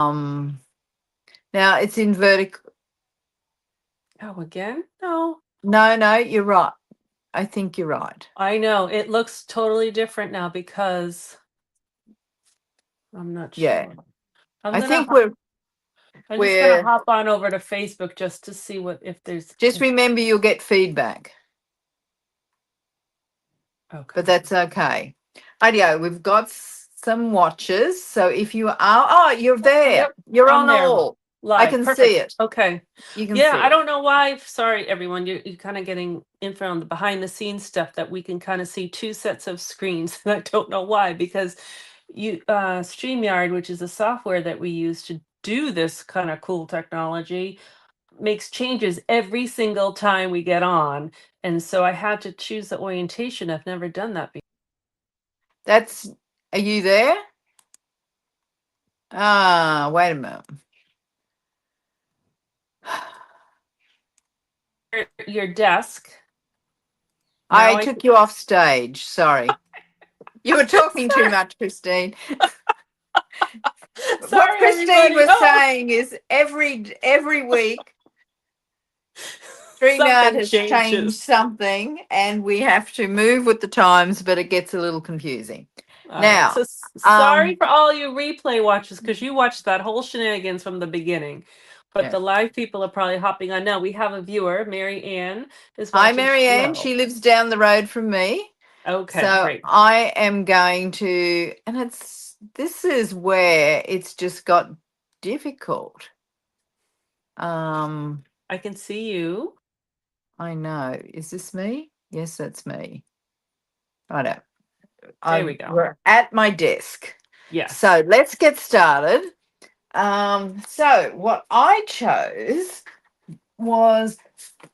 Now it's in vertical. Oh, again? No. No, you're right. I think you're right. I know. It looks totally different now because I'm not Yeah. sure. I think I'm just gonna we're hop on over to Facebook just to see what if there's just remember you'll get feedback, but okay. that's okay. Ideo, we've got some watches. So if you are, you're there. Yep, You're I'm on there. all. I Live. can see Perfect. it. Okay. You can Yeah, see I it. don't know why. Sorry, everyone. You're kind of getting info on the behind the scenes stuff that we can kind of see two sets of screens. And I don't know why, because StreamYard, which is a software that we use to do this kind of cool technology, makes changes every single time we get on. And so I had to choose the orientation. I've never done that before. That's. Are you there? Wait a minute. Your desk. Now I I took you off stage. Sorry. You were talking too much, Christine. What sorry Christine everybody. was Oh, saying is every week StreamYard something has changed changes. something and we have to move with the times, but it gets a little confusing. All right. So Now, sorry for all you replay watchers because you watched that whole shenanigans from the beginning. But yeah. the live people are probably hopping on now. We have a viewer, Mary Ann, is Hi, watching. Marianne. Hello. She lives down the road from me. Okay, So great. I am going to, and this is where it's just got difficult. Um, I can see you. I know. Is this me? Yes, that's me. I know. There we go. We're at my desk. Yes. So let's get started. So what I chose was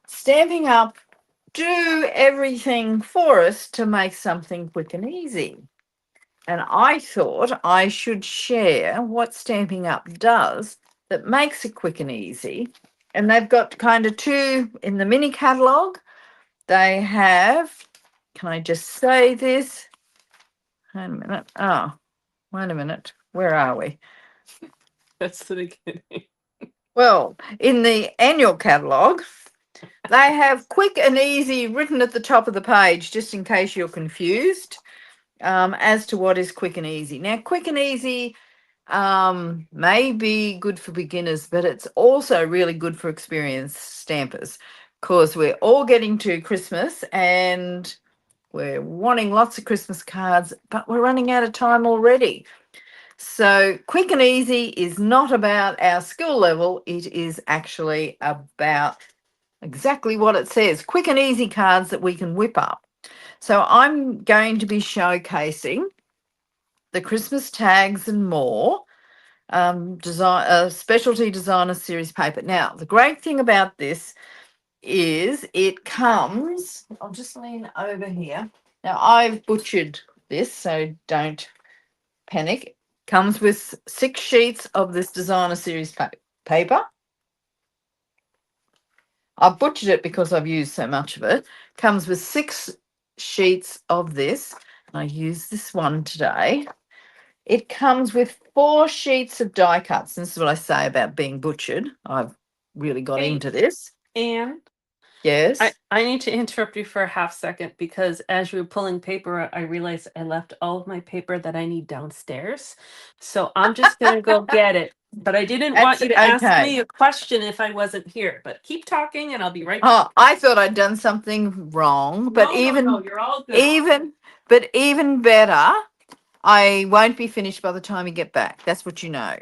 Stampin' Up do everything for us to make something quick and easy. And I thought I should share what Stampin' Up does that makes it quick and easy. And they've got kind of two in the mini catalogue. They have, can I just say this? Wait a minute. Oh, wait a minute. Where are we? That's the beginning. Well, in the annual catalogue, they have quick and easy written at the top of the page, just in case you're confused as to what is quick and easy. Now, quick and easy may be good for beginners, but it's also really good for experienced stampers because we're all getting to Christmas and we're wanting lots of Christmas cards, but we're running out of time already. So, quick and easy is not about our skill level, it is actually about exactly what it says, quick and easy cards that we can whip up. So, I'm going to be showcasing the Christmas tags and more specialty designer series paper. Now, the great thing about this is it comes, I'll just lean over here. Now, I've butchered this, so don't panic. Comes with 6 sheets of this designer series paper. I've butchered it because I've used so much of it. Comes with 6 sheets of this. I use this one today. It comes with 4 sheets of die cuts. This is what I say about being butchered. I've really got Hey, into this. Anne. I, Yes. I need to interrupt you for a half second because as you were pulling paper, I realized I left all of my paper that I need downstairs. So I'm just going to go get it. But I didn't want That's you to ask okay. me a question if I wasn't here. But keep talking and I'll be right back. Oh, I thought I'd done something wrong, but No, no, no. You're all good. even better, I won't be finished by the time you get back. That's what you know.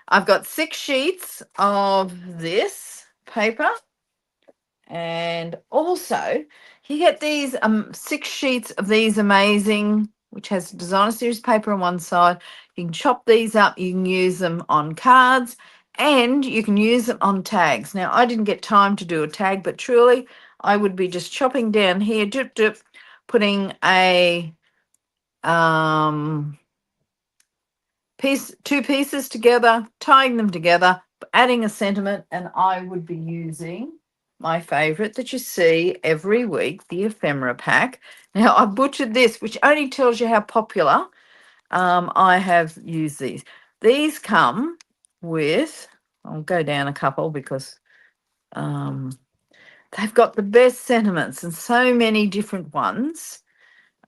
I've got 6 sheets of this paper, and also you get these 6 sheets of these amazing, which has designer series paper on one side. You can chop these up, you can use them on cards, and you can use them on tags. Now, I didn't get time to do a tag, but truly I would be just chopping down here, dip dip, putting a two pieces together, tying them together, adding a sentiment, and I would be using my favorite that you see every week, the ephemera pack. Now, I butchered this, which only tells you how popular I have used these. These come with, I'll go down a couple because they've got the best sentiments and so many different ones.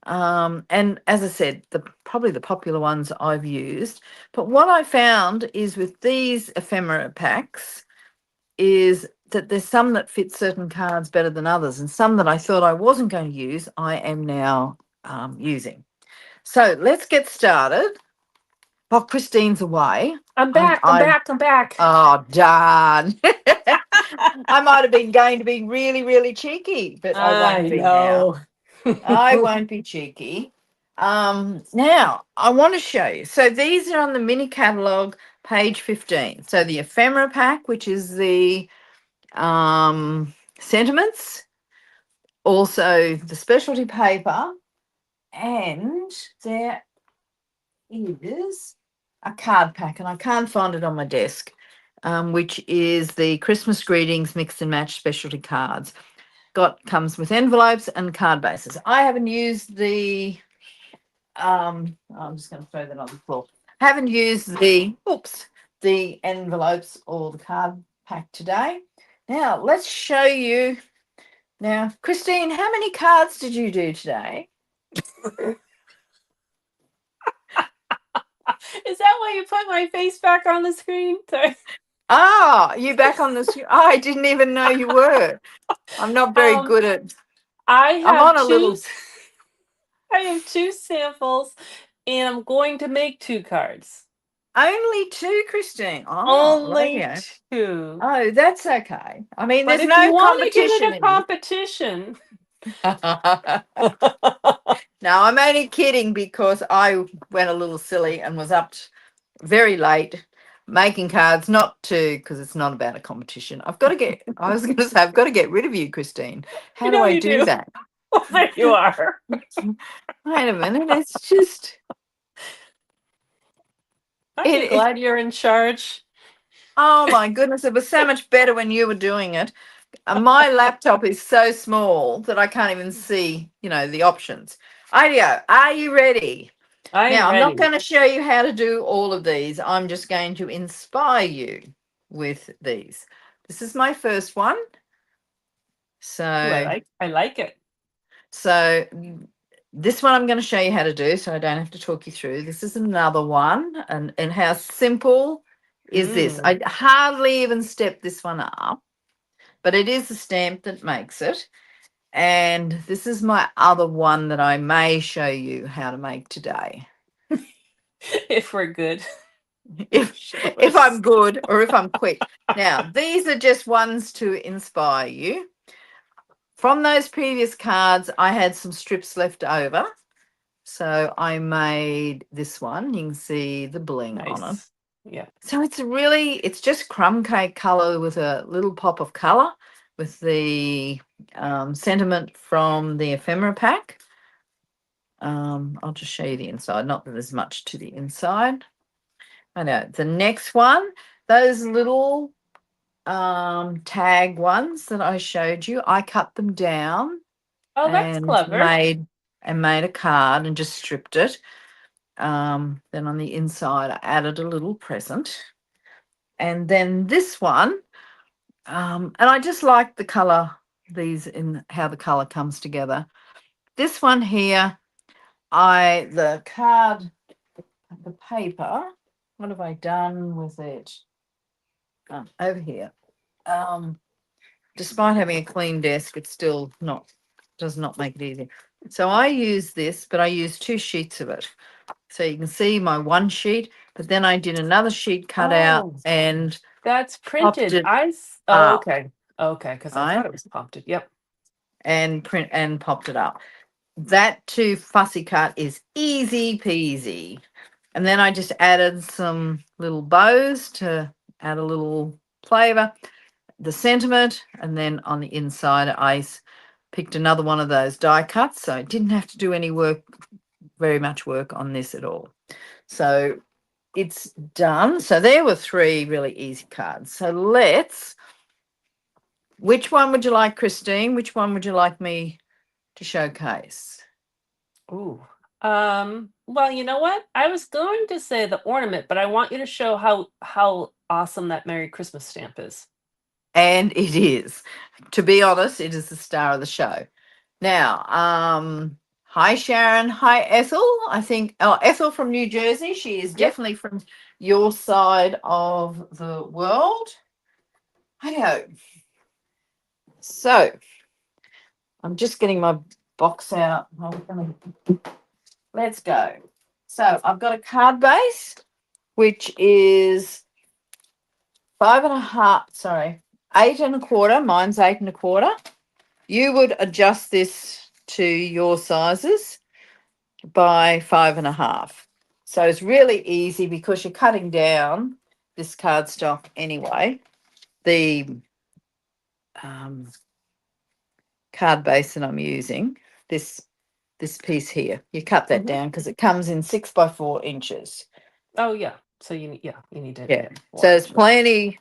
And as I said, probably the popular ones I've used. But what I found is with these ephemera packs is that there's some that fit certain cards better than others, and some that I thought I wasn't going to use, I am now using. So let's get started. While Christine's away. I'm back. I'm back. Oh, darn. I might have been going to be really, really cheeky, but I won't be now. I won't be cheeky. Now, I want to show you. So these are on the mini catalogue, page 15. So the ephemera pack, which is the sentiments, also the specialty paper, and there is a card pack, and I can't find it on my desk, which is the Christmas greetings mix and match specialty cards. Comes with envelopes and card bases. I haven't used the I'm just going to throw that on the floor. Haven't used the envelopes or the card pack today. Now let's show you. Now, Christine, how many cards did you do today? Is that why you put my face back on the screen? Sorry. Ah, you back on the screen? Oh, I didn't even know you were. I'm not very good at. I'm on a little. I have 2 samples, and I'm going to make 2 cards. Only 2, Christine. Oh, only 2. Oh, that's okay. I mean, but there's no competition. Give it a competition. No, I'm only kidding because I went a little silly and was up very late making cards, not because it's not about a competition. I was going to say, I've got to get rid of you, Christine. How do I do that? Well, there you are. Wait a minute. It's just. I'm glad you're in charge. Oh, my goodness. It was so much better when you were doing it. My laptop is so small that I can't even see, the options. Ideo, are you ready? I'm not going to show you how to do all of these. I'm just going to inspire you with these. This is my first one. So I like it. So this one I'm going to show you how to do, so I don't have to talk you through. This is another one, and how simple is this? I hardly even step this one up, but it is the stamp that makes it. And this is my other one that I may show you how to make today. If we're good. If I'm good or if I'm quick. Now, these are just ones to inspire you. From those previous cards, I had some strips left over. So I made this one. You can see the bling on it. Yeah. So it's just crumb cake color with a little pop of color with the sentiment from the ephemera pack. I'll just show you the inside. Not that there's much to the inside. I know. The next one, those little tag ones that I showed you, I cut them down. Oh, that's clever. Made a card and just stripped it. Then on the inside, I added a little present. And then this one, and I just like the color, in how the color comes together. This one here, the card, the paper, what have I done with it? Over here. Despite having a clean desk, it still does not make it easy. So I use this, but I use 2 sheets of it. So you can see my one sheet, but then I did another sheet cut out and that's printed. Okay. Okay, because I thought it was popped. Yep. And popped it up. That too fussy cut is easy peasy. And then I just added some little bows to add a little flavor, the sentiment, and then on the inside I picked another one of those die cuts, so I didn't have to do any very much work on this at all. So it's done. So there were 3 really easy cards. So which one would you like, Christine? Which one would you like me to showcase? Ooh. Well, you know what? I was going to say the ornament, but I want you to show how awesome that Merry Christmas stamp is. And it is. To be honest, it is the star of the show. Now, hi Sharon, hi Ethel. I think Ethel from New Jersey. She is Yep. definitely from your side of the world. Hi. So, I'm just getting my box out. Let's go. So, I've got a card base, which is 8 1/4. Mine's 8 1/4. You would adjust this to your sizes by 5 1/2. So it's really easy because you're cutting down this cardstock anyway. The card base that I'm using, this piece here, you cut that down because it comes in 6 by 4 inches. Oh yeah. So you need to. Yeah. So there's plenty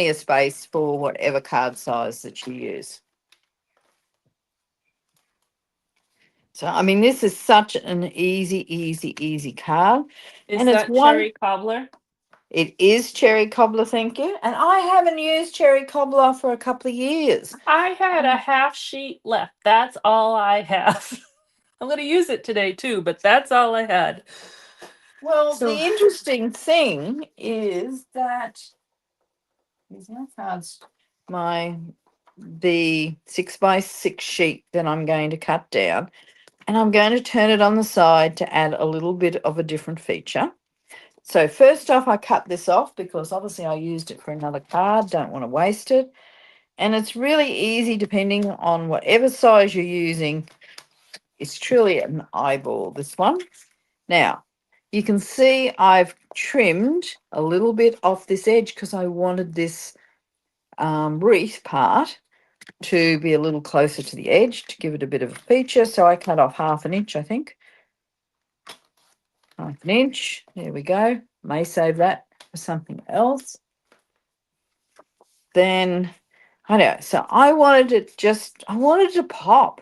of space for whatever card size that you use. So I mean, this is such an easy card. Is and it's that cherry cobbler? It is cherry cobbler, thank you. And I haven't used cherry cobbler for a couple of years. I had a half sheet left. That's all I have. I'm going to use it today too, but that's all I had. Well, So- the interesting thing is that these are cards. The 6 by 6 sheet that I'm going to cut down, and I'm going to turn it on the side to add a little bit of a different feature. So first off, I cut this off because obviously I used it for another card. Don't want to waste it. And it's really easy depending on whatever size you're using. It's truly an eyeball, this one. Now, you can see I've trimmed a little bit off this edge because I wanted this wreath part to be a little closer to the edge to give it a bit of a feature. So I cut off 1/2 inch, I think. 1/2 inch. There we go. May save that for something else. Then, I know. So I wanted it to pop.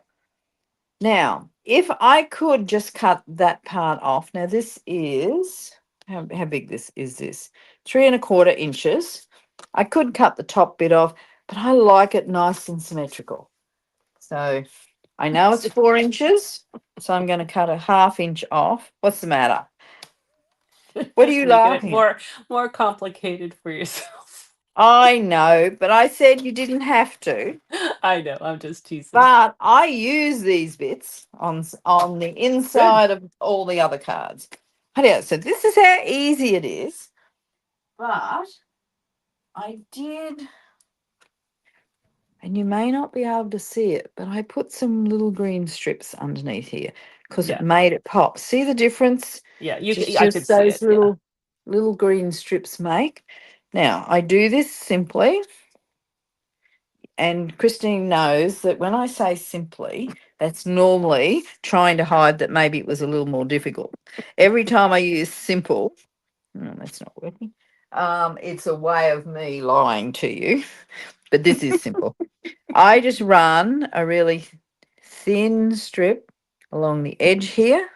Now, if I could just cut that part off. Now, this is, how big is this? 3 1/4 inches. I could cut the top bit off, but I like it nice and symmetrical. So I know it's 4 inches, so I'm going to cut a 1/2 inch off. What's the matter? What are you laughing at? More complicated for yourself. I know, but I said you didn't have to. I know, I'm just teasing. But I use these bits on the inside of all the other cards. So this is how easy it is. But I did, and you may not be able to see it, but I put some little green strips underneath here because it made it pop. See the difference? Yeah, I could see those little green strips make. Now, I do this simply, and Christine knows that when I say simply, that's normally trying to hide that maybe it was a little more difficult. Every time I use simple, that's not working. It's a way of me lying to you, but this is simple. I just run a really thin strip along the edge here.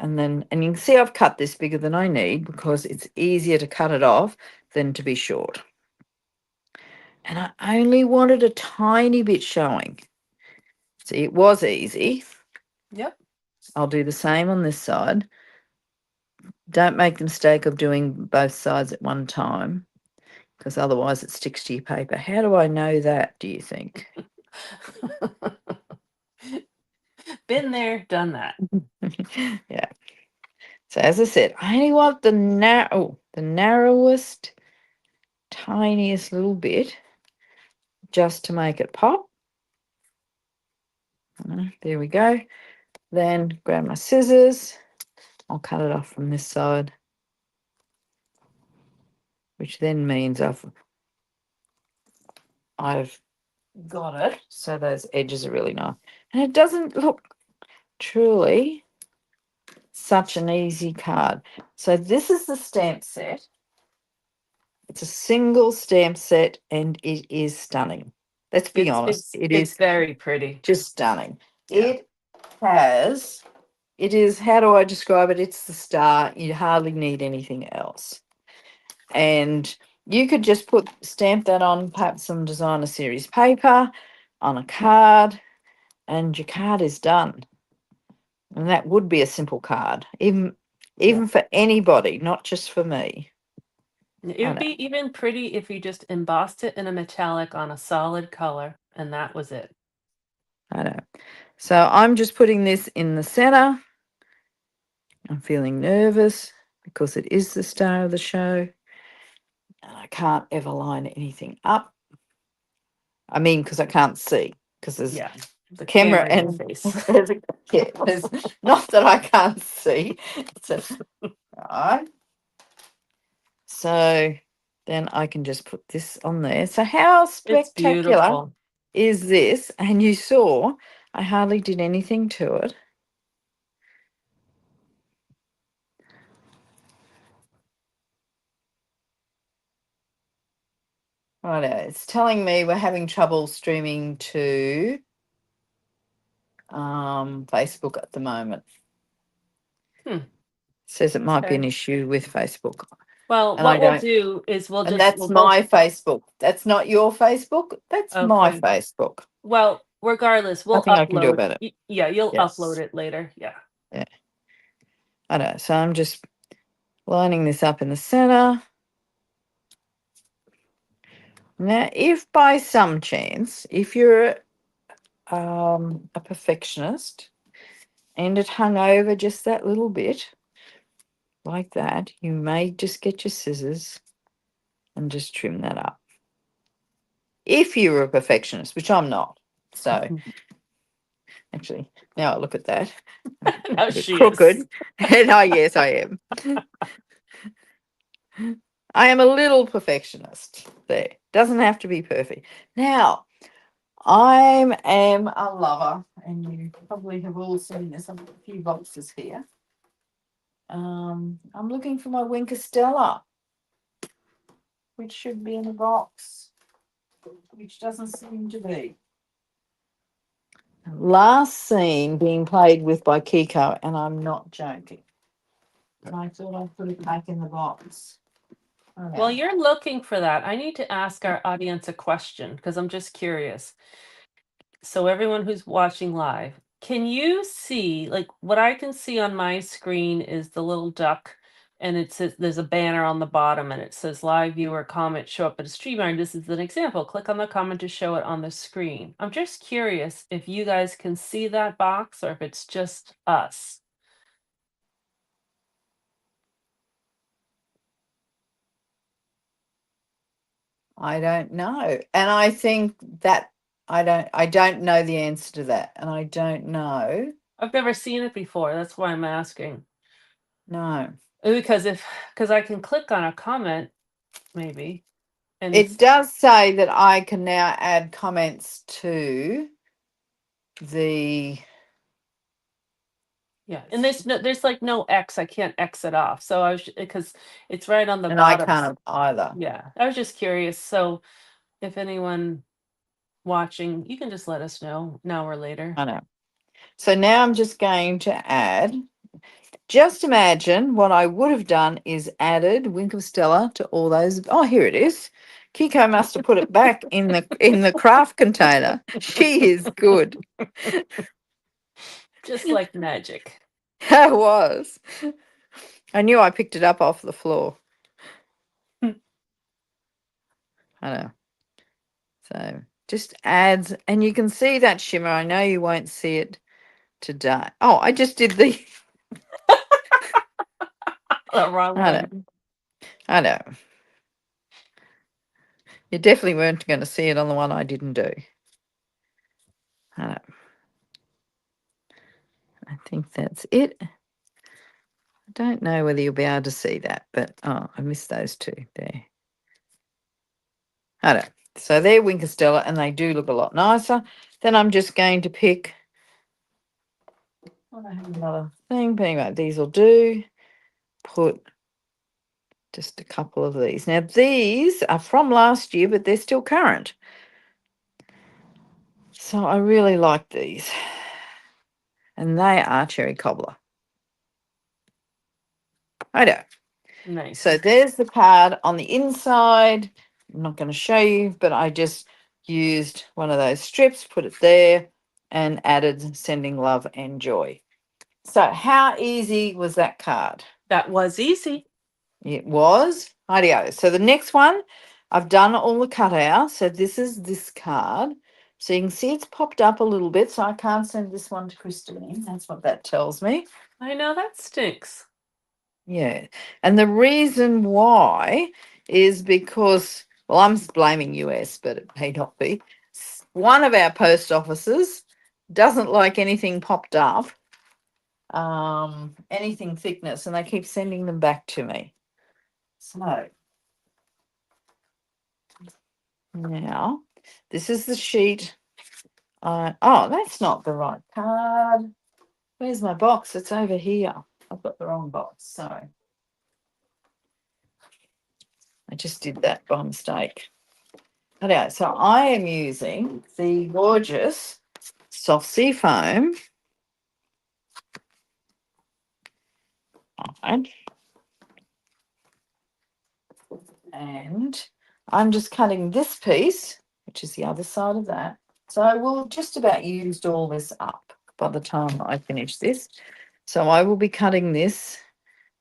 And you can see I've cut this bigger than I need because it's easier to cut it off than to be short. And I only wanted a tiny bit showing. See, it was easy. Yep. I'll do the same on this side. Don't make the mistake of doing both sides at one time because otherwise it sticks to your paper. How do I know that, do you think? Been there, done that. Yeah. So as I said, I only want the narrowest, tiniest little bit just to make it pop. There we go. Then grab my scissors. I'll cut it off from this side, which then means I've got it. So those edges are really nice. And it doesn't look truly such an easy card. So this is the stamp set. It's a single stamp set and it is stunning. Let's be honest. It's very pretty. Just stunning. Yeah. It is, how do I describe it? It's the star. You hardly need anything else. And you could just stamp that on perhaps some designer series paper, on a card, and your card is done. And that would be a simple card, even for anybody, not just for me. It I would know. be even pretty if you just embossed it in a metallic on a solid color, and that was it. I know. So I'm just putting this in the center. I'm feeling nervous because it is the star of the show. And I can't ever line anything up. I mean, because I can't see, because there's Yeah, the camera camera in your and face. there's not that I can't see. Right. So then I can just put this on there. So how It's spectacular beautiful. is this? And you saw I hardly did anything to it. Right, it's telling me we're having trouble streaming to Facebook at the moment. Says it might be an Okay. issue with Facebook. Well, And I what we'll don't, do is we'll and just that's my Facebook. That's not your Facebook. That's my okay. Facebook. Well, regardless, we'll Nothing I can do upload. about it. Yeah, you'll upload Yes. it later. Yeah. Yeah. I know. So I'm just lining this up in the center. Now, if by some chance, if you're a perfectionist and it hung over just that little bit, like that, you may just get your scissors and just trim that up. If you're a perfectionist, which I'm not. So actually, now I look at that. Now A bit she crooked. is. And yes, I am. I am a little perfectionist there. Doesn't have to be perfect. Now, I am a lover, and you probably have all seen this. I've got a few boxes here. I'm looking for my Wink Stella, which should be in the box, which doesn't seem to be. Last scene being played with by Kiko, and I'm not joking. And I thought I'd put it back in the box. Oh, Well, no. you're looking for that. I need to ask our audience a question because I'm just curious. So everyone who's watching live, can you see, like what I can see on my screen is the little duck, and it says there's a banner on the bottom and it says live viewer comment show up at a StreamYard. This is an example. Click on the comment to show it on the screen. I'm just curious if you guys can see that box or if it's just us. I don't know. And I think that I don't know the answer to that. And I don't know. I've never seen it before. That's why I'm asking. No. Because I can click on a comment, maybe. And It does say that I can now add comments to the yeah, and there's like no X. I can't X it off. So I was because it's right on the and I bottom. can't either. Yeah, I was just curious. So if anyone watching, you can just let us know now or later. I know. So now I'm just going to add. Just imagine what I would have done is added Wink of Stella to all those. Oh, here it is. Kiko must have put it back in the craft container. She is good. Just like magic. I was. I knew I picked it up off the floor. I know. So just adds, and you can see that shimmer. I know you won't see it today. Oh, I just did the. The wrong I know. one. I know. You definitely weren't going to see it on the one I didn't do. I know. I think that's it. I don't know whether you'll be able to see that, but oh, I missed those two there. I don't. So they're Wink of Stella, and they do look a lot nicer. Then I'm just going to pick. I have another thing, but anyway, these will do. Put just a couple of these. Now these are from last year, but they're still current. So I really like these, and they are cherry cobbler. I know. Nice. So there's the card on the inside. I'm not going to show you, but I just used one of those strips, put it there, and added sending love and joy. So how easy was that card? That was easy. It was. Rightio. So the next one, I've done all the cutouts. So this is this card. So you can see it's popped up a little bit. So I can't send this one to Christine. That's what that tells me. I know that stinks. Yeah. And the reason why is because, well, I'm blaming US, but it may not be. One of our post offices doesn't like anything popped up, anything thickness, and they keep sending them back to me. So now this is the sheet. Oh, that's not the right card. Where's my box? It's over here. I've got the wrong box. Sorry. I just did that by mistake. Okay, so I am using the gorgeous soft sea foam. Right. And I'm just cutting this piece, which is the other side of that. So I will have just about used all this up by the time I finish this. So I will be cutting this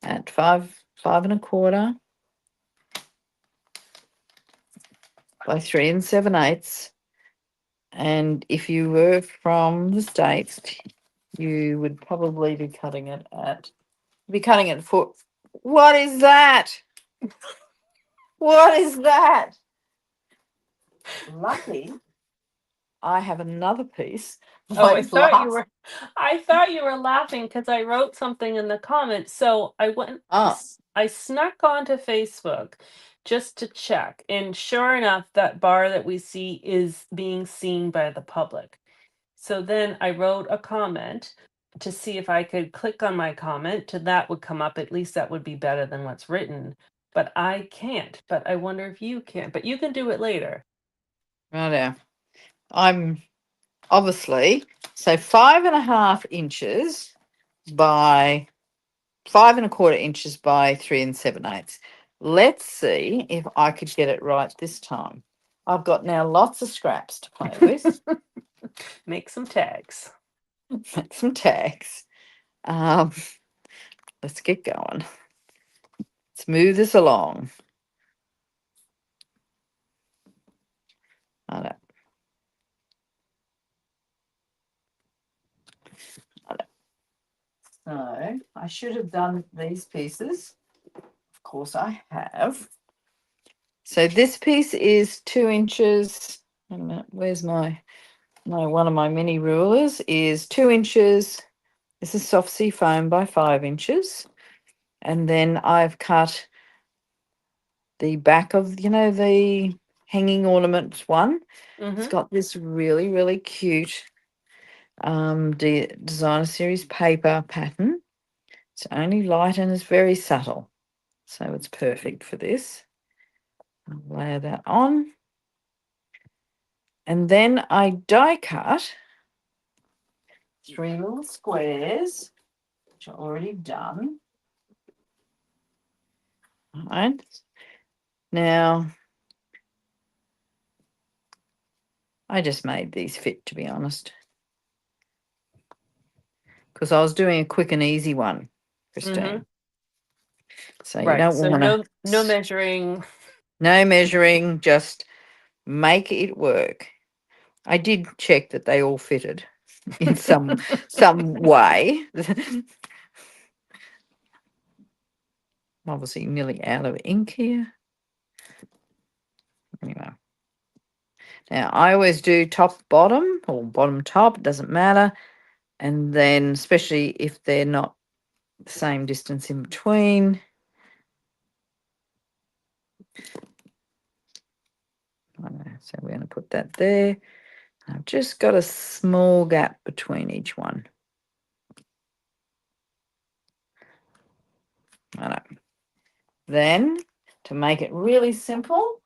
at 5.25 by 3 7/8. And if you were from the States, you would probably be cutting it at for. What is that? What is that? Lucky I have another piece. Oh, My last- I thought you were laughing because I wrote something in the comments. So Oh, I snuck onto Facebook just to check. And sure enough, that bar that we see is being seen by the public. So then I wrote a comment to see if I could click on my comment to that would come up. At least that would be better than what's written. But I can't. But I wonder if you can. But you can do it later. right now. I'm obviously so 5.5 inches by 5.25 inches by 3 7/8. Let's see if I could get it right this time. I've got now lots of scraps to play with. Make some tags. Make some tags. Um, let's get going. Let's move this along. I don't. So I should have done these pieces. Of course I have. So this piece is 2 inches. Wait a minute, where's my one of my mini rulers is 2 inches. This is soft sea foam by 5 inches. And then I've cut the back of, the hanging ornaments one. It's Mm-hmm. got this really, really cute designer series paper pattern. It's only light and it's very subtle. So it's perfect for this. I'll layer that on. And then I die cut 3 little squares, which are already done. All right. Now, I just made these fit, to be honest, because I was doing a quick and easy one, Christine. So you Right. don't So want no measuring. no measuring, just make it work. I did check that they all fitted in some way. Obviously, nearly out of ink here. Anyway, now I always do top bottom or bottom top. It doesn't matter. And then, especially if they're not the same distance in between. So we're going to put that there. I've just got a small gap between each one. I know. Then, to make it really simple,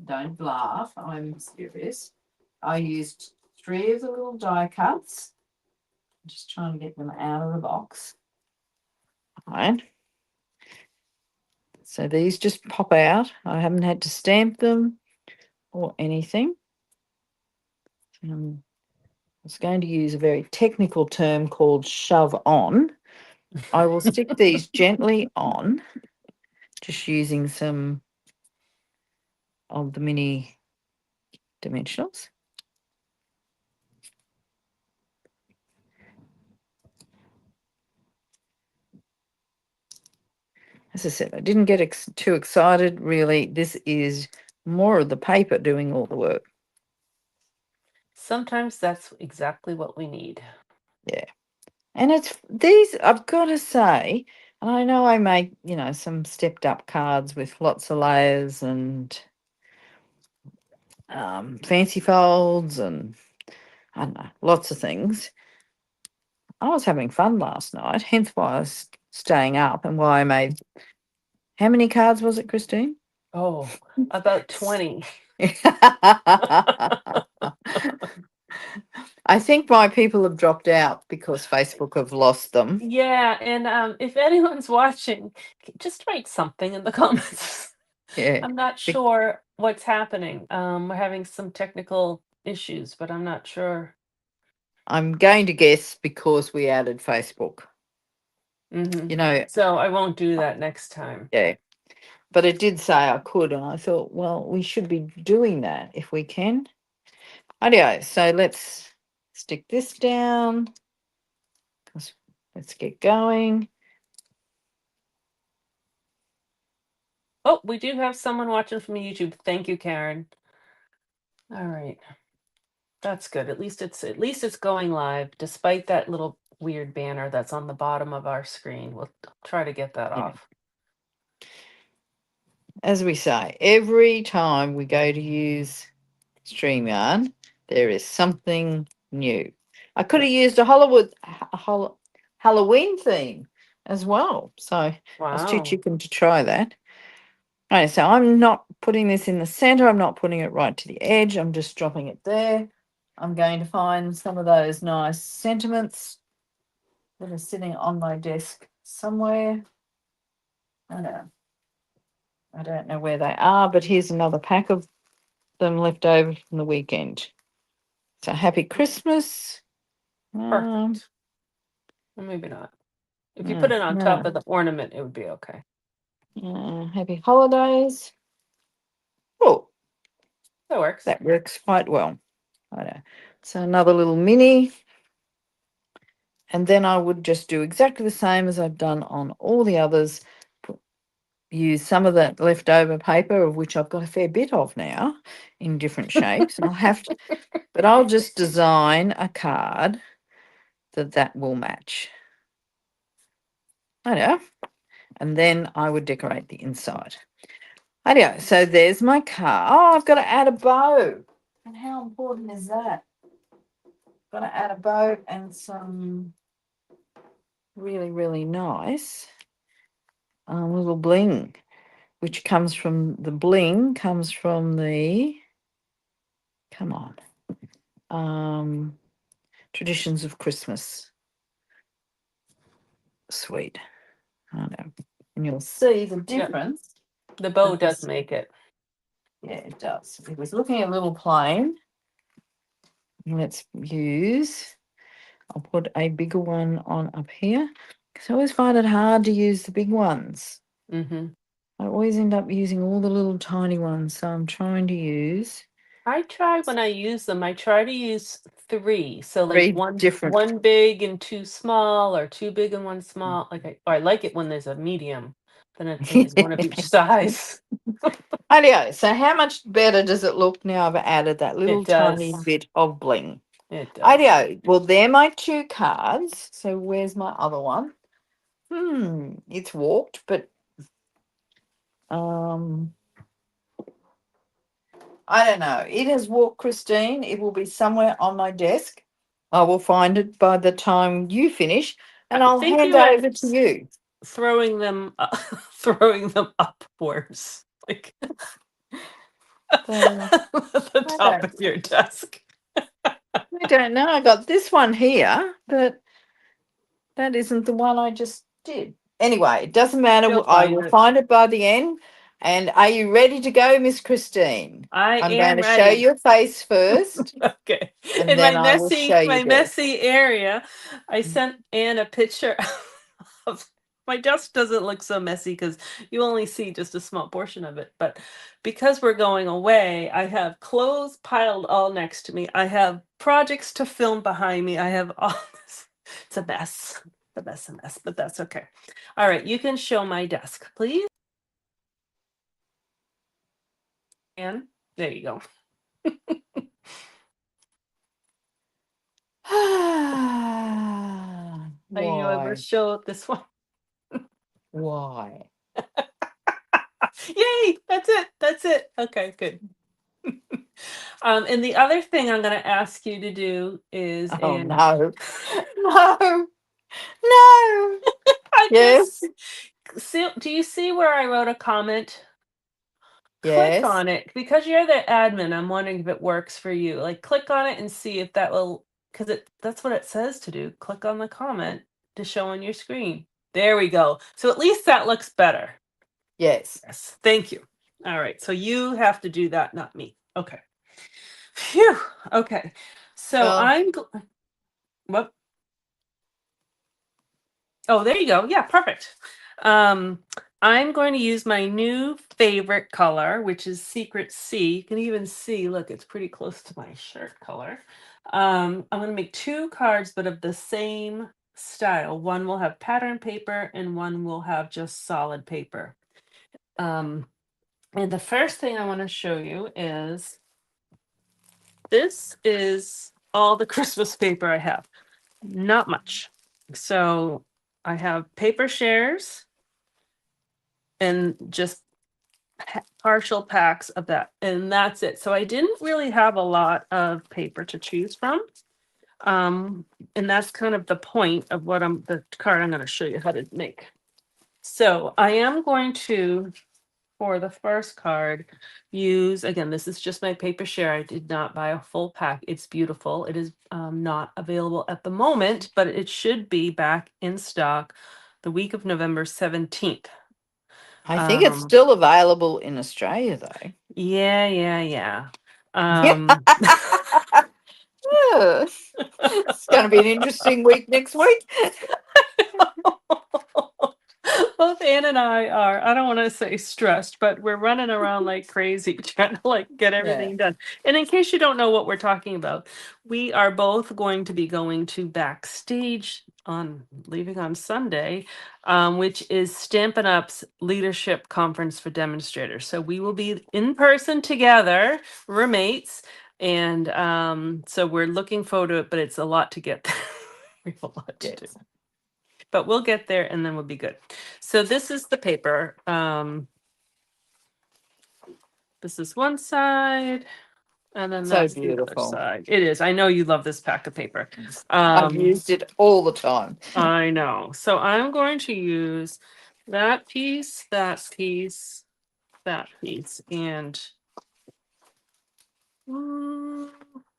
don't laugh, I'm serious. I used 3 of the little die cuts. I'm just trying to get them out of the box. All right. So these just pop out. I haven't had to stamp them or anything. I was going to use a very technical term called shove on. I will stick these gently on, just using some of the mini dimensionals. As I said, I didn't get too excited, really. This is more of the paper doing all the work. Sometimes that's exactly what we need. Yeah. And it's these, I've got to say, and I know I make, some stepped up cards with lots of layers and fancy folds and I don't know, lots of things. I was having fun last night, hence why I was staying up and why I made. How many cards was it, Christine? Oh, about 20. I think my people have dropped out because Facebook have lost them. Yeah, and if anyone's watching, just write something in the comments. Yeah. I'm not sure what's happening. We're having some technical issues, but I'm not sure. I'm going to guess because we added Facebook. Mm-hmm. So I won't do that next time. Yeah. But it did say I could, and I thought, well, we should be doing that if we can. Anyway, so let's stick this down. Let's get going. Oh, we do have someone watching from YouTube. Thank you, Karen. All right. That's good. At least it's going live, despite that little weird banner that's on the bottom of our screen. We'll try to get that off. As we say, every time we go to use StreamYard, there is something new. I could have used a Halloween theme as well. So I was too Wow. chicken to try that. Okay, so I'm not putting this in the center. I'm not putting it right to the edge. I'm just dropping it there. I'm going to find some of those nice sentiments that are sitting on my desk somewhere. I don't know where they are, but here's another pack of them left over from the weekend. So happy Christmas. Perfect. Well, maybe not. If you put it on top of the ornament, it would be okay. Happy holidays. Oh, that works. That works quite well. I know. So another little mini. And then I would just do exactly the same as I've done on all the others. Use some of that leftover paper, of which I've got a fair bit of now, in different shapes. And but I'll just design a card that will match. I know. And then I would decorate the inside. Anyway, so there's my card. Oh, I've got to add a bow. And how important is that? Got to add a bow and some really, really nice little bling, which comes from the come on, Traditions of Christmas suite. I know. And you'll see the difference. The bow does make it. Yeah, it does. It was looking a little plain. Let's use, I'll put a bigger one on up here because I always find it hard to use the big ones. Mm-hmm. I always end up using all the little tiny ones, so I'm trying to use. When I use them, I try to use 3. So Three like one different. big and 2 small, or 2 big and 1 small. I like it when there's a medium. Then it means one of each size. Anyway, so how much better does it look now I've added that little tiny bit of bling? It does. Ideo. Well, they're my 2 cards. So where's my other one? It's warped, but I don't know. It has walked, Christine. It will be somewhere on my desk. I will find it by the time you finish, and I'll hand over to you. Throwing them upwards, like the top of your desk. I don't know. I got this one here, but that isn't the one I just did. Anyway, it doesn't matter. You'll I find will it. find it by the end. And are you ready to go, Miss Christine? I I'm am going to show ready. your face first, Okay. and In then I will show you my this. messy area, I sent Anne a picture of my desk. Doesn't look so messy because you only see just a small portion of it. But because we're going away, I have clothes piled all next to me. I have projects to film behind me. I have all this. It's a mess. A mess, but that's okay. All right, you can show my desk, please. Anne, there you go. Are you ever Why? show this one? Why? Yay! That's it. That's it. Okay, good. And the other thing I'm going to ask you to do is, Oh, and no. No. No. I Yes. just see. Do you see where I wrote a comment? Click Yes. on it because you're the admin. I'm wondering if it works for you. Like, click on it and see if that will, because that's what it says to do. Click on the comment to show on your screen. There we go. So at least that looks better. Yes. Yes, thank you. All right, so you have to do that, not me. Okay. Phew. Okay. So Well, what? Oh, there you go. Yeah, perfect. I'm going to use my new favorite color, which is Secret C. You can even see, look, it's pretty close to my shirt color. I'm going to make 2 cards, but of the same style. One will have pattern paper and one will have just solid paper. And the first thing I want to show you is this is all the Christmas paper I have. Not much. So I have paper shares and just partial packs of that. And that's it. So I didn't really have a lot of paper to choose from. And that's kind of the point of the card I'm going to show you how to make. So I am going to, for the first card, use, again, this is just my paper share. I did not buy a full pack. It's beautiful. It is not available at the moment, but it should be back in stock the week of November 17th. I think it's still available in Australia, though. Yeah. Yeah. It's going to be an interesting week next week. Both Ann and I are, I don't want to say stressed, but we're running around like crazy trying to like get everything done. And in case you don't know what we're talking about, we are both going to be going to Backstage leaving on Sunday, which is Stampin' Up's leadership conference for demonstrators. So we will be in person together, roommates. And so we're looking forward to it, but it's a lot to get there. We have a lot to do. But we'll get there and then we'll be good. So this is the paper. This is one side, and then So that's the other beautiful. side. It is. I know you love this pack of paper. I've used it all the time. I know. So I'm going to use that piece, that piece, that piece, and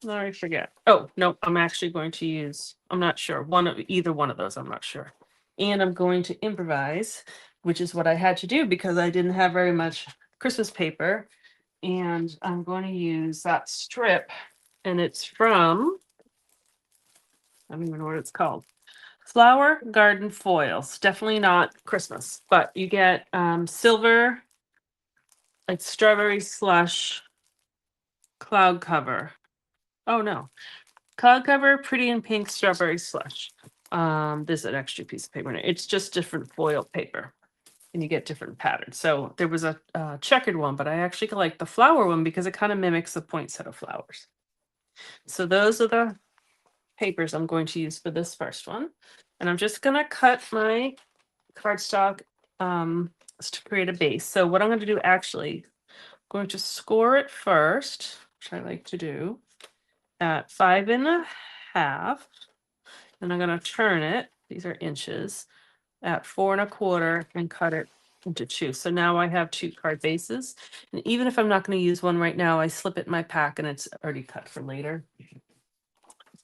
I forget. Oh, no, I'm actually going to use, I'm not sure, either one of those, I'm not sure. And I'm going to improvise, which is what I had to do because I didn't have very much Christmas paper. And I'm going to use that strip, and it's from, I don't even know what it's called. Flower Garden Foils. Definitely not Christmas, but you get silver, like strawberry slush, cloud cover. Oh no. Cloud cover, pretty in pink, strawberry slush. There's an extra piece of paper in it. It's just different foil paper, and you get different patterns. So there was a checkered one, but I actually like the flower one because it kind of mimics the poinsettia flowers. So those are the papers I'm going to use for this first one, and I'm just gonna cut my cardstock to create a base. So what I'm going to do actually, I'm going to score it first, which I like to do at 5.5. And I'm going to turn it, these are inches, at 4.25 and cut it into 2. So now I have 2 card bases. And even if I'm not going to use one right now, I slip it in my pack and it's already cut for later.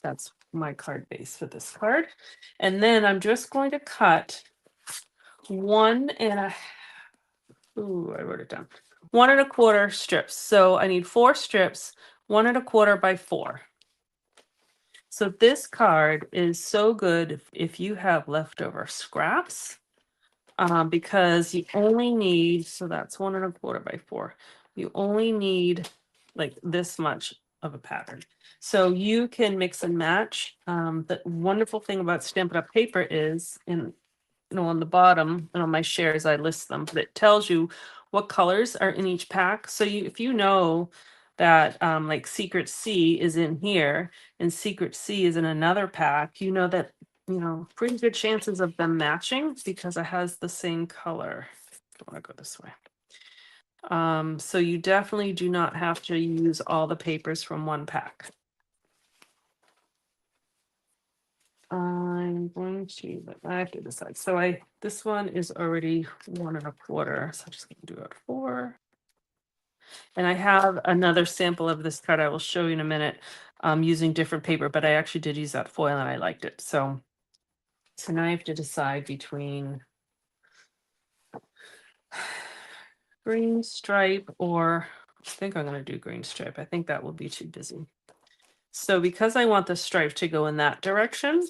That's my card base for this card. And then I'm just going to cut I wrote it down. 1 1/4 strips. So I need 4 strips, 1 1/4 by 4. So this card is so good if you have leftover scraps, because you only need, so that's 1 1/4 by 4. You only need like this much of a pattern. So you can mix and match. The wonderful thing about Stampin' Up! Paper is, on the bottom and on my shares, I list them, but it tells you what colors are in each pack. So if you know that like Secret C is in here and Secret C is in another pack, you know that, pretty good chances of them matching because it has the same color. I want to go this way. So you definitely do not have to use all the papers from one pack. I'm going to, but I have to decide. So this one is already 1 1/4. So I'm just going to do it 4. And I have another sample of this card I will show you in a minute, using different paper, but I actually did use that foil and I liked it. So now I have to decide between green stripe or I think I'm going to do green stripe. I think that will be too busy. So because I want the stripe to go in that direction,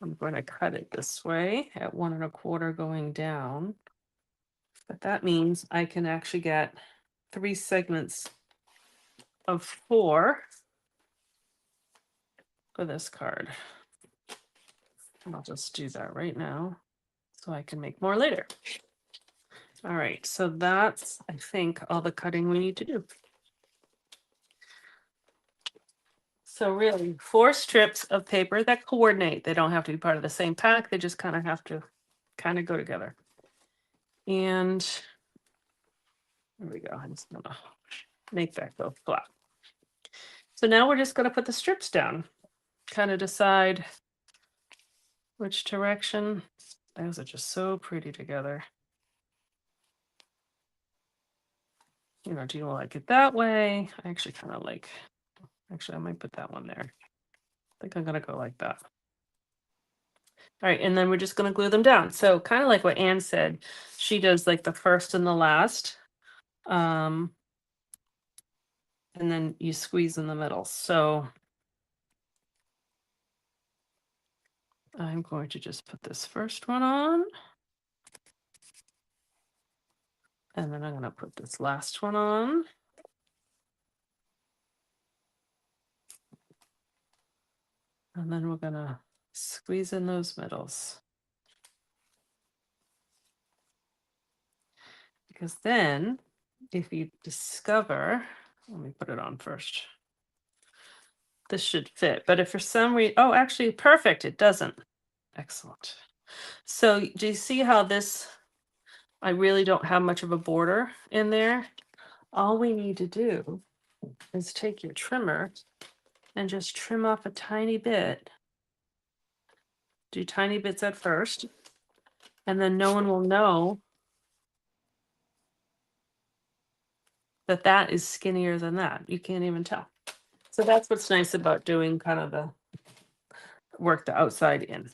I'm going to cut it this way at 1 1/4 going down. But that means I can actually get 3 segments of 4 for this card. And I'll just do that right now so I can make more later. All right, so that's, I think, all the cutting we need to do. So really 4 strips of paper that coordinate. They don't have to be part of the same pack. They just kind of have to go together. And there we go. I'm just gonna make that go flat. So now we're just gonna put the strips down, kind of decide which direction. Those are just so pretty together. Do you like it that way? I actually kind of like, I might put that one there. I think I'm gonna go like that. All right, and then we're just gonna glue them down. So kind of like what Anne said, she does like the first and the last. And then you squeeze in the middle. So I'm going to just put this first one on. And then I'm going to put this last one on. And then we're going to squeeze in those middles. Because then if you discover, let me put it on first. This should fit. But if for some reason, oh, actually perfect. It doesn't. Excellent. So do you see how this, I really don't have much of a border in there? All we need to do is take your trimmer and just trim off a tiny bit. Do tiny bits at first, and then no one will know that that is skinnier than that. You can't even tell. So that's what's nice about doing kind of the work the outside in.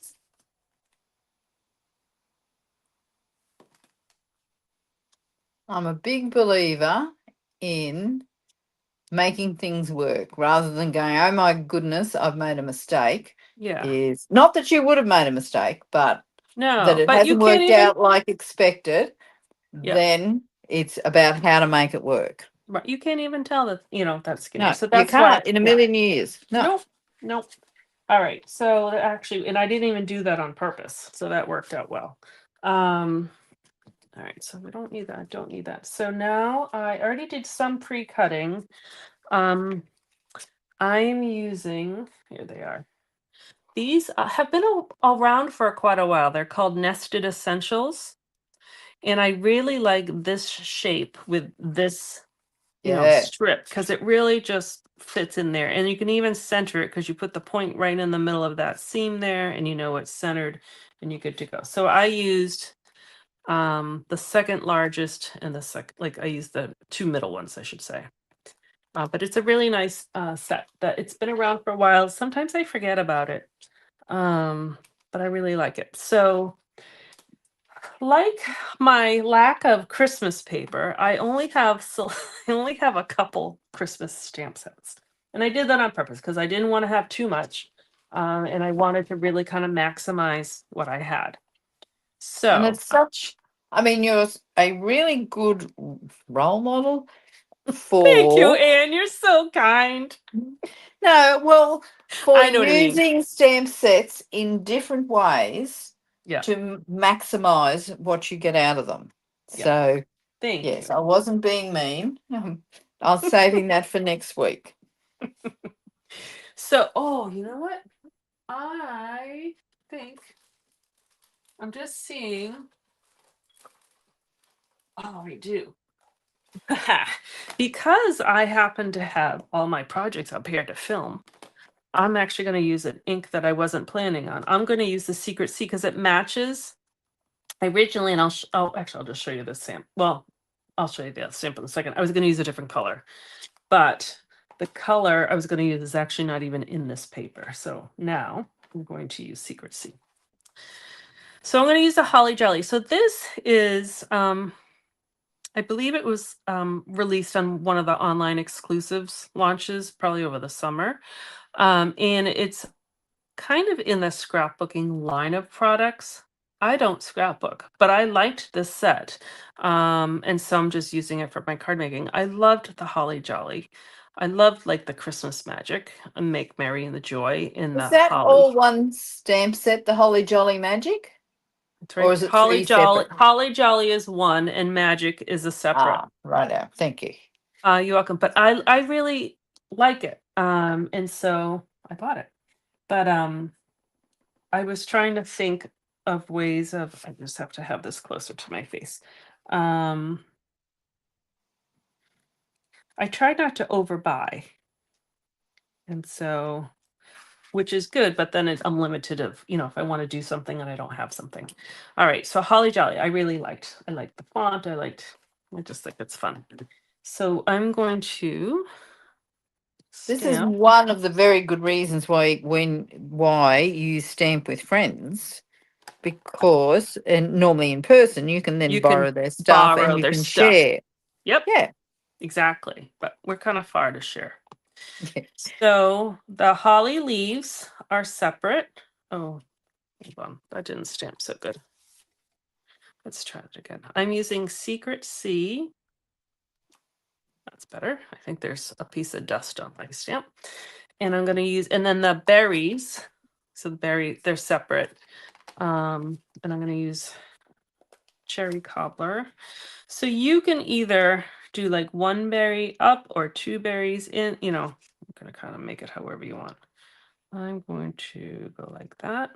I'm a big believer in making things work rather than going, oh my goodness, I've made a mistake. Yeah. Is not that you would have made a mistake, but No, that it but you hasn't can't worked even, out like expected. Yeah. Then it's about how to make it work. right, you can't even tell that, that's skinny. No, So you that's can't why, in a yeah. million years. No. Nope. All right. So actually, and I didn't even do that on purpose. So that worked out well. All right, so we don't need that. Don't need that. So now I already did some pre-cutting. I'm using, here they are. These have been around for quite a while. They're called Nested Essentials. And I really like this shape with this, strip, because it really just fits in there. And you can even center it because you put the point right in the middle of that seam there and it's centered and you're good to go. So I used the second largest and I used the 2 middle ones, I should say. But it's a really nice set that it's been around for a while. Sometimes I forget about it, but I really like it. So like my lack of Christmas paper, I only have I only have a couple Christmas stamp sets, and I did that on purpose because I didn't want to have too much, and I wanted to really kind of maximize what I had. And So it's such, I mean, you're a really good role model thank you, for, Anne. You're so kind. no, well, for I know what I mean. using stamp sets in different ways Yeah, to maximize what you get out of them. yeah. So, Thank yes, you. I wasn't being mean. I was saving that for next week. So, oh, you know what? I think I'm just seeing. Oh, I do. Because I happen to have all my projects up here to film, I'm actually going to use an ink that I wasn't planning on. I'm going to use the Secret C because it matches originally, and I'll just show you the sample. Well, I'll show you the sample in a second. I was going to use a different color, but the color I was going to use is actually not even in this paper. So now I'm going to use Secret C. So I'm going to use the Holly Jolly. So this is, I believe it was released on one of the online exclusives launches, probably over the summer. And it's kind of in the scrapbooking line of products. I don't scrapbook, but I liked this set. And so I'm just using it for my card making. I loved the Holly Jolly. I loved like the Christmas magic and Make Merry and the Joy in Is the that holly. all one stamp set, the Holly Jolly Magic? That's Or right. is it three separate? Holly Jolly is one and Magic is a separate. Ah, right out. Thank you. You're welcome. But I really like it. And so I bought it. But I was trying to think of ways of I just have to have this closer to my face. I tried not to overbuy. And so which is good, but then I'm limited of, if I want to do something and I don't have something. All right. So Holly Jolly, I really liked. I liked the font. I just think it's fun. So I'm going to This is stamp. one of the very good reasons why you stamp with friends, because and normally in person you can then You can borrow their stuff and borrow you their can stuff. share. Yep, Yeah. exactly. But we're kind of far to share. Yes. So the holly leaves are separate. Oh, hold on. That didn't stamp so good. Let's try it again. I'm using Secret C. That's better. I think there's a piece of dust on my stamp. And I'm going to use, and then the berries. So they're separate. And I'm going to use cherry cobbler. So you can either do like one berry up or two berries in, I'm going to kind of make it however you want. I'm going to go like that.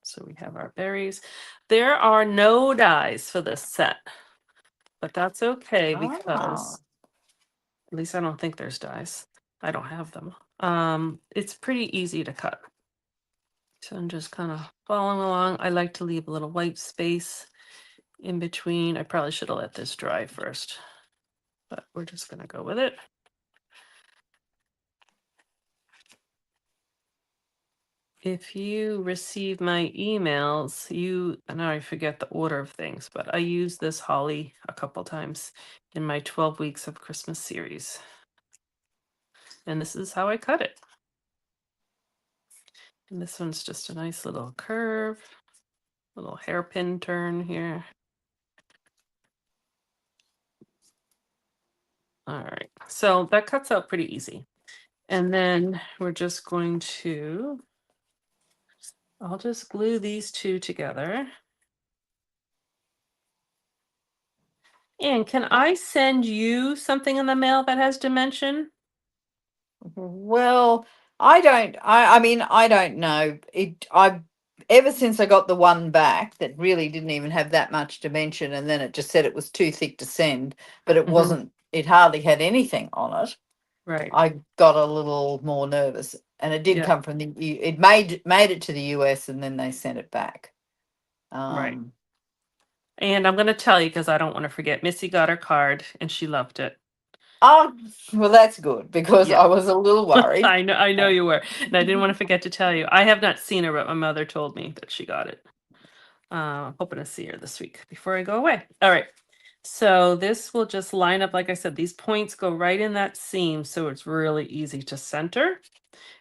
So we have our berries. There are no dies for this set, but that's okay because at least I don't think there's dies. I don't have them. It's pretty easy to cut. So I'm just kind of following along. I like to leave a little white space in between. I probably should have let this dry first, but we're just going to go with it. If you receive my emails, and I forget the order of things, but I use this holly a couple times in my 12 weeks of Christmas series. And this is how I cut it. And this one's just a nice little curve, little hairpin turn here. All right, so that cuts out pretty easy. And then we're just going to, I'll just glue these two together. And can I send you something in the mail that has dimension? Well, I mean, I don't know. Ever since I got the one back that really didn't even have that much dimension, and then it just said it was too thick to send, but it wasn't, it hardly had anything on it. Right. I got a little more nervous, and it did Yeah. come from it made it to the US, and then they sent it back. Right. And I'm going to tell you because I don't want to forget. Missy got her card and she loved it. Oh, well, that's good because Yeah. I was a little worried. I know you were. And I didn't want to forget to tell you. I have not seen her, but my mother told me that she got it. Hoping to see her this week before I go away. All right. So this will just line up, like I said, these points go right in that seam, so it's really easy to center.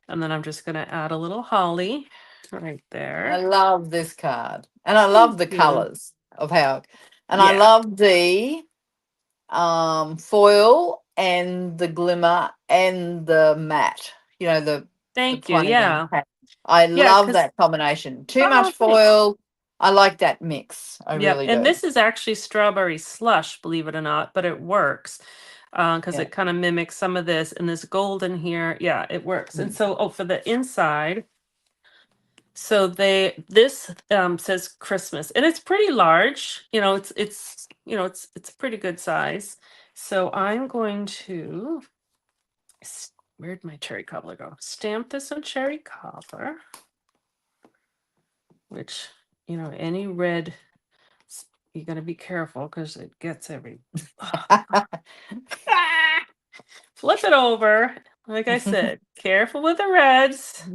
And then I'm just going to add a little holly right I there. love this card, and I Thank love the you. colors of how, and I Yeah. love the foil and the glimmer and the matte. You know, the Thank you. plain. Yeah. I Yeah, love because that combination. Too oh, much thanks. foil. I like that mix. I Yep. really And do. this is actually strawberry slush, believe it or not, but it works because Yeah. it kind of mimics some of this and this golden here. Yeah, it works. And Mm. so, oh, for the inside, so this says Christmas and it's pretty large. You know, it's it's a pretty good size. So I'm going to where'd my cherry cobbler go? Stamp this on cherry cobbler, which any red. You got to be careful because it gets every. Ah! Flip it over. Like I said, careful with the reds.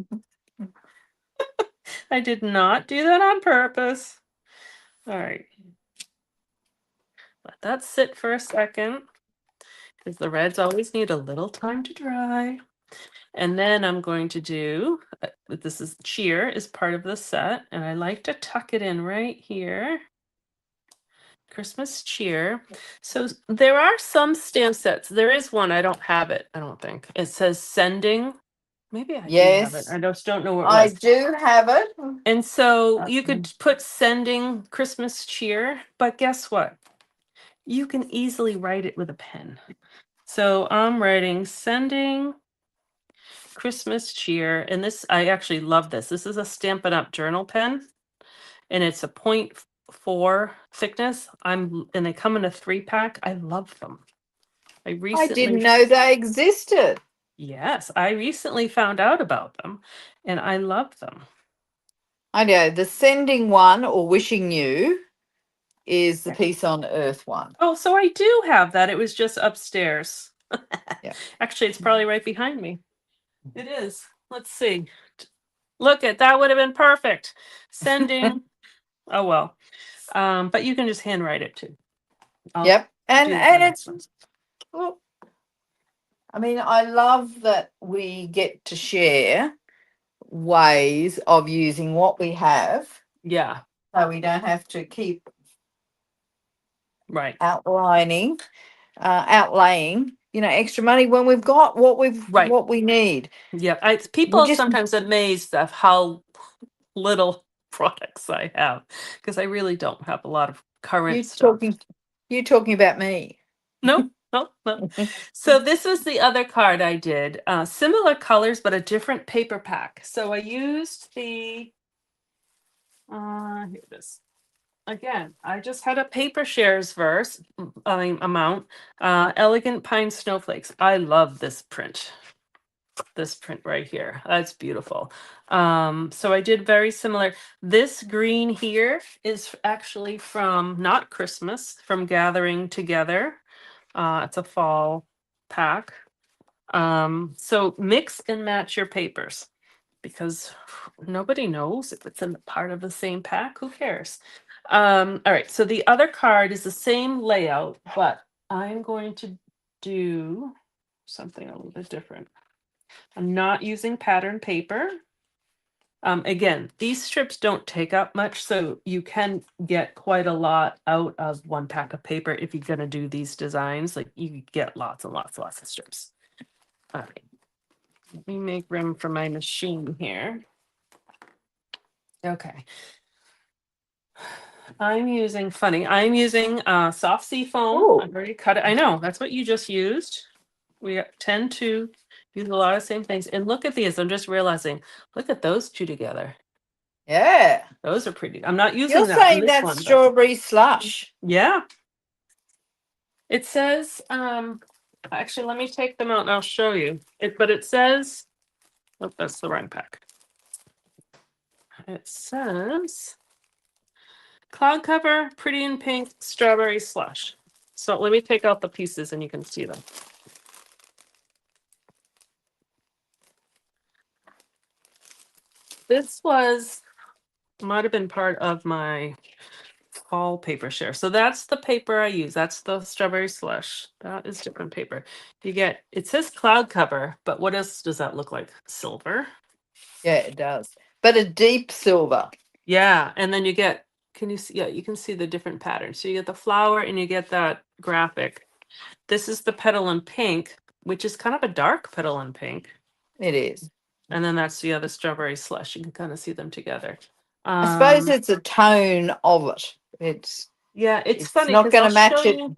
I did not do that on purpose. All right. Let that sit for a second because the reds always need a little time to dry. And then I'm going to do, this is cheer is part of the set. And I like to tuck it in right here. Christmas cheer. So there are some stamp sets. There is one, I don't have it, I don't think. It says sending. Maybe I do have it. Yes, I just don't know what it I was. do have it. And so you could put sending Christmas cheer, but guess what? You can easily write it with a pen. So I'm writing sending Christmas cheer. And this, I actually love this. This is a Stampin' Up! Journal pen. And it's a 0.4 thickness. And they come in a 3-pack. I love them. I didn't know they existed. Yes, I recently found out about them and I love them. I know the sending one or wishing you is the peace on earth one. Oh, so I do have that. It was just upstairs. Yeah. Actually, it's probably right behind me. It is. Let's see. Look at that would have been perfect. Sending. Oh well. But you can just handwrite it too. Yep. And do the next it's one. well, I mean, I love that we get to share ways of using what we have Yeah, so we don't have to keep right. outlaying, extra money when we've got what Right. what we need. Yeah. People We are just sometimes amazed of how little products I have because I really don't have a lot of current you stuff. talking about me. No. So this was the other card I did. Similar colors, but a different paper pack. So I used the, here it is. Again, I just had a paper shares amount. Elegant Pine Snowflakes. I love this print. This print right here. That's beautiful. So I did very similar. This green here is actually from not Christmas, from Gathering Together. It's a fall pack. So mix and match your papers because nobody knows if it's in part of the same pack. Who cares? All right. So the other card is the same layout, but I'm going to do something a little bit different. I'm not using pattern paper. Again, these strips don't take up much, so you can get quite a lot out of one pack of paper if you're going to do these designs. Like you get lots and lots of strips. All right. Let me make room for my machine here. Okay. I'm using soft sea foam. Oh. I've already cut it. I know that's what you just used. We tend to use a lot of same things. And look at these. I'm just realizing, look at those two together. Yeah. Those are pretty. I'm not using You're that in saying this that's one. But strawberry slush. yeah. It says, actually, let me take them out and I'll show you. But it says, oh, that's the wrong pack. It says cloud cover, pretty in pink, strawberry slush. So let me take out the pieces and you can see them. This was might have been part of my fall paper share. So that's the paper I use. That's the strawberry slush. That is different paper. You get, it says cloud cover, but what else does that look like? Silver. Yeah, it does. But a deep silver. Yeah, and then you get, can you see? Yeah, you can see the different patterns. So you get the flower and you get that graphic. This is the petal in pink, which is kind of a dark petal in pink. It is. And then that's the other strawberry slush. You can kind of see them together. I suppose Um, it's a tone of it. yeah, it's It's funny not because going I'll to match show it. you.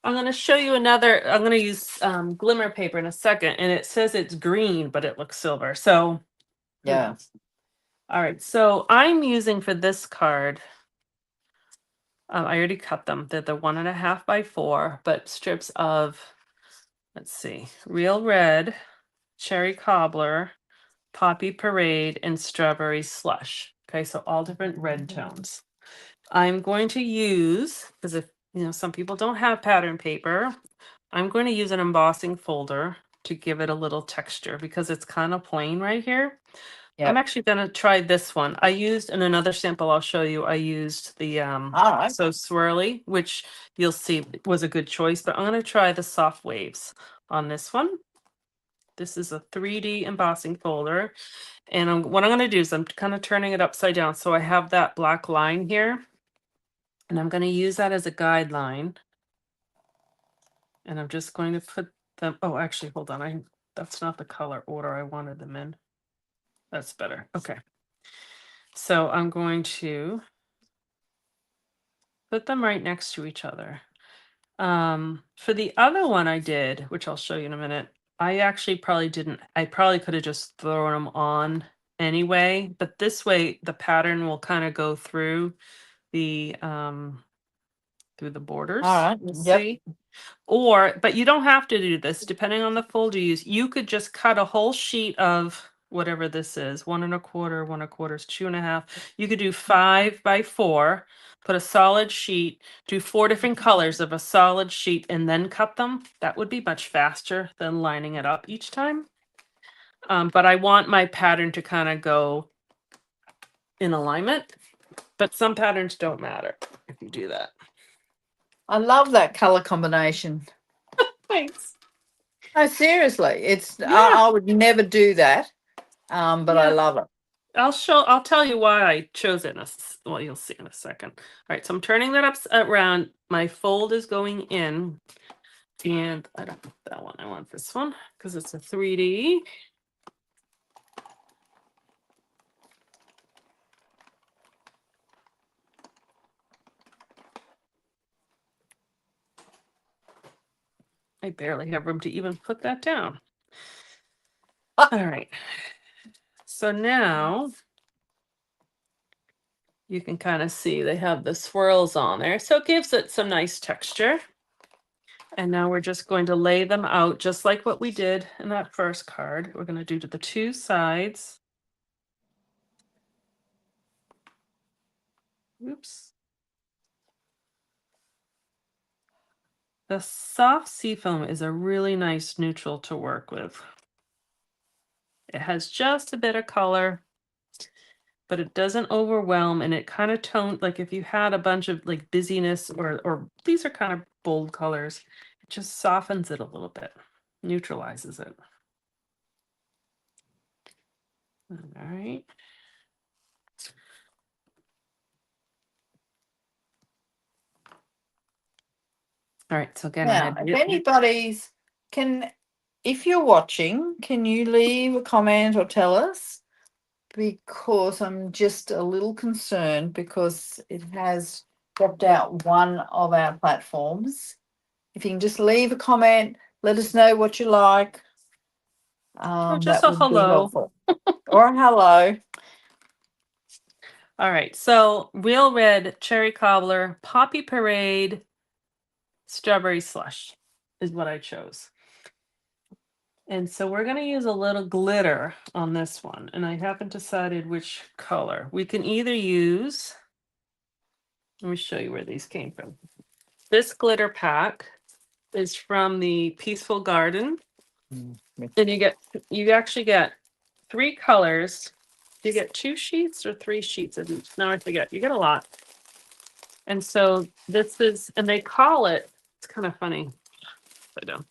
I'm going to show you another. I'm going to use glimmer paper in a second, and it says it's green, but it looks silver. So, who Yeah. knows? All right. So I'm using for this card. I already cut them. They're the 1.5 by 4, but strips of, let's see, Real Red, Cherry Cobbler, Poppy Parade, and Strawberry Slush. Okay, so all different red tones. I'm going to use, because if some people don't have pattern paper, I'm going to use an embossing folder to give it a little texture because it's kind of plain right here. I'm Yep. actually going to try this one. I used in another sample I'll show you. I used the All right. So Swirly, which you'll see was a good choice, but I'm going to try the Soft Waves on this one. This is a 3D embossing folder. And what I'm going to do is I'm kind of turning it upside down. So I have that black line here. And I'm going to use that as a guideline. And I'm just going to put them. Oh, actually, hold on. That's not the color order I wanted them in. That's better. Okay. So I'm going to put them right next to each other. For the other one I did, which I'll show you in a minute, I actually probably didn't. I probably could have just thrown them on anyway, but this way the pattern will kind of go through the borders. All right. You'll Yep. see. But you don't have to do this. Depending on the folder you use, you could just cut a whole sheet of whatever this is, 1.25, 1.25 is 2.5. You could do 5 by 4, put a solid sheet, do 4 different colors of a solid sheet, and then cut them. That would be much faster than lining it up each time. But I want my pattern to kind of go in alignment. But some patterns don't matter if you do that. I love that color combination. Thanks. No, seriously, it's Yeah. I would never do that, but I Yeah. love it. I'll tell you why I chose it well, you'll see in a second. All right, so I'm turning that up around. My fold is going in, and I don't want that one. I want this one because it's a 3D. I barely have room to even put that down. All right. So now you can kind of see they have the swirls on there. So it gives it some nice texture. And now we're just going to lay them out just like what we did in that first card. We're going to do to the 2 sides. Oops. The soft seafoam is a really nice neutral to work with. It has just a bit of color, but it doesn't overwhelm, and it kind of toned, like if you had a bunch of like busyness or these are kind of bold colors, it just softens it a little bit, neutralizes it. All right. All right, so again, Now, if anybody's if you're watching, can you leave a comment or tell us? Because I'm just a little concerned because it has dropped out one of our platforms. If you can just leave a comment, let us know what you like. just That a would be hello. helpful. Or a hello. All right, so Real Red, Cherry Cobbler, Poppy Parade, Strawberry Slush is what I chose. And so we're going to use a little glitter on this one. And I haven't decided which color. We can either use, let me show you where these came from. This glitter pack is from the Peaceful Garden. And you actually get 3 colors you get 2 sheets or 3 sheets of each? No, I forget. You get a lot. And so this is, and they call it, it's kind of funny. I don't.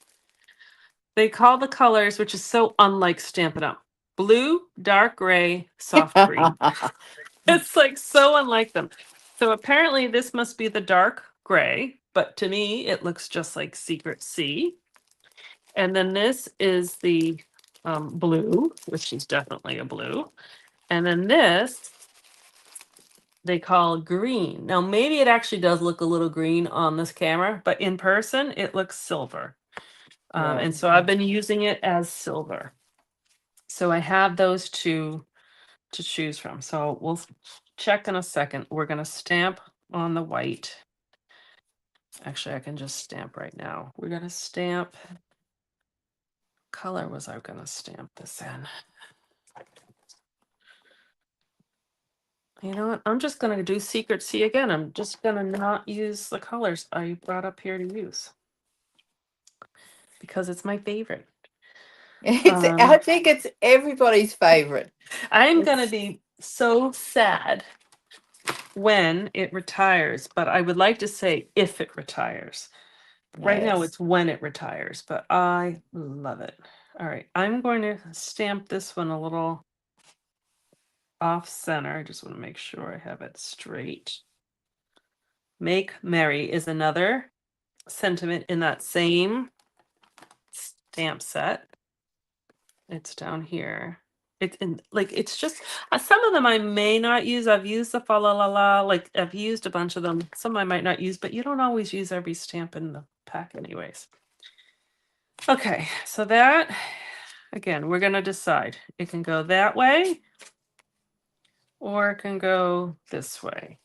They call the colors, which is so unlike Stampin' Up. Blue, dark gray, soft green. It's like so unlike them. So apparently this must be the dark gray, but to me it looks just like Secret C. And then this is the blue, which is definitely a blue. And then this they call green. Now maybe it actually does look a little green on this camera, but in person it looks silver. Right. And so I've been using it as silver. So I have those two to choose from. So we'll check in a second. We're going to stamp on the white. Actually, I can just stamp right now. We're going to stamp. Color was I going to stamp this in? You know what? I'm just going to do Secret C again. I'm just going to not use the colors I brought up here to use because it's my favorite. I think it's everybody's favorite. I'm going to be so sad when it retires, but I would like to say if it retires. Right now Yes. it's when it retires, but I love it. All right, I'm going to stamp this one a little off center. I just want to make sure I have it straight. Make merry is another sentiment in that same stamp set. It's down here. It's in like it's just some of them I may not use. I've used the fa la la la, like I've used a bunch of them. Some I might not use, but you don't always use every stamp in the pack anyways. Okay, so that again, we're going to decide. It can go that way or it can go this way.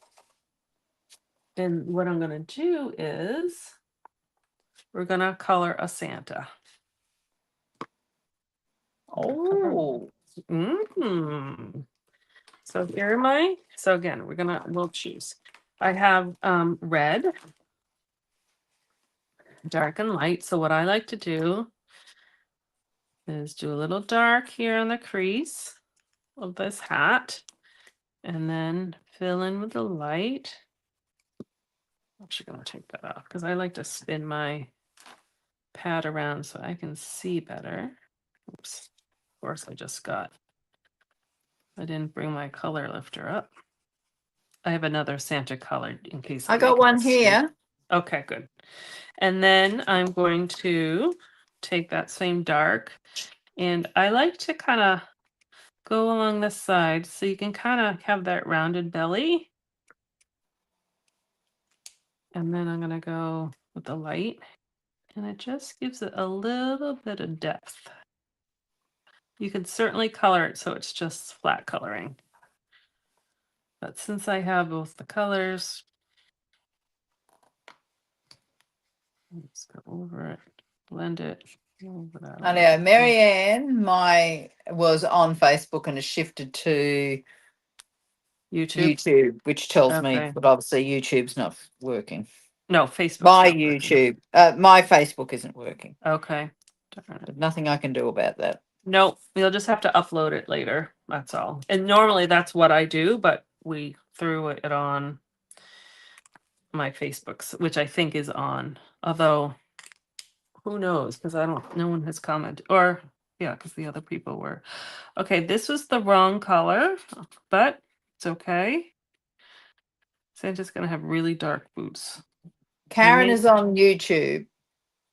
And what I'm going to do is we're going to color a Santa. Oh. So here am I. So again, we'll choose. I have red, dark and light. So what I like to do is do a little dark here on the crease of this hat and then fill in with the light. I'm actually going to take that off because I like to spin my pad around so I can see better. Oops. Of course, I didn't bring my color lifter up. I have another Santa color in case I got one here. Okay, good. And then I'm going to take that same dark and I like to kind of go along the side so you can kind of have that rounded belly. And then I'm going to go with the light and it just gives it a little bit of depth. You can certainly color it so it's just flat coloring. But since I have both the colors, let's go over it, blend it. I know Marianne, was on Facebook and has shifted to YouTube, which tells me that obviously YouTube's not working. No, Facebook. My YouTube, my Facebook isn't working. Okay. But nothing I can do about that. Nope, you'll just have to upload it later. That's all. And normally that's what I do, but we threw it on my Facebooks, which I think is on. Although, who knows? Because no one has commented. Or, yeah, because the other people were. Okay, this was the wrong color, but it's okay. Santa's going to have really dark boots. Karen is on YouTube.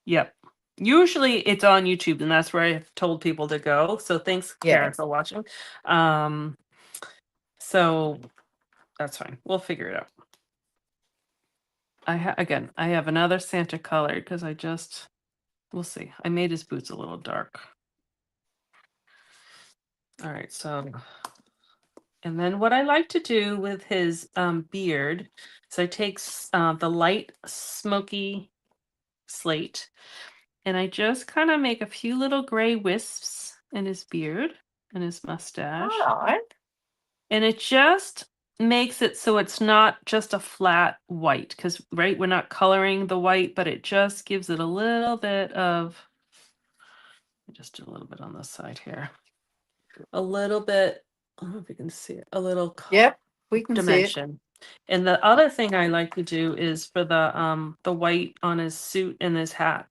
Yep. Usually it's on YouTube, and that's where I've told people to go. So thanks, Karen, for watching. So that's fine. We'll figure it out. I have another Santa color because we'll see. I made his boots a little dark. All right, so, and then what I like to do with his beard, so I take the light smoky slate and I just kind of make a few little gray wisps in his beard and his mustache. All right. And it just makes it so it's not just a flat white because, right, we're not coloring the white, but it just gives it a little bit of, just do a little bit on this side here. A little bit I don't know if you can see it, a little Yep, we can see it. dimension. And the other thing I like to do is for the white on his suit and his hat.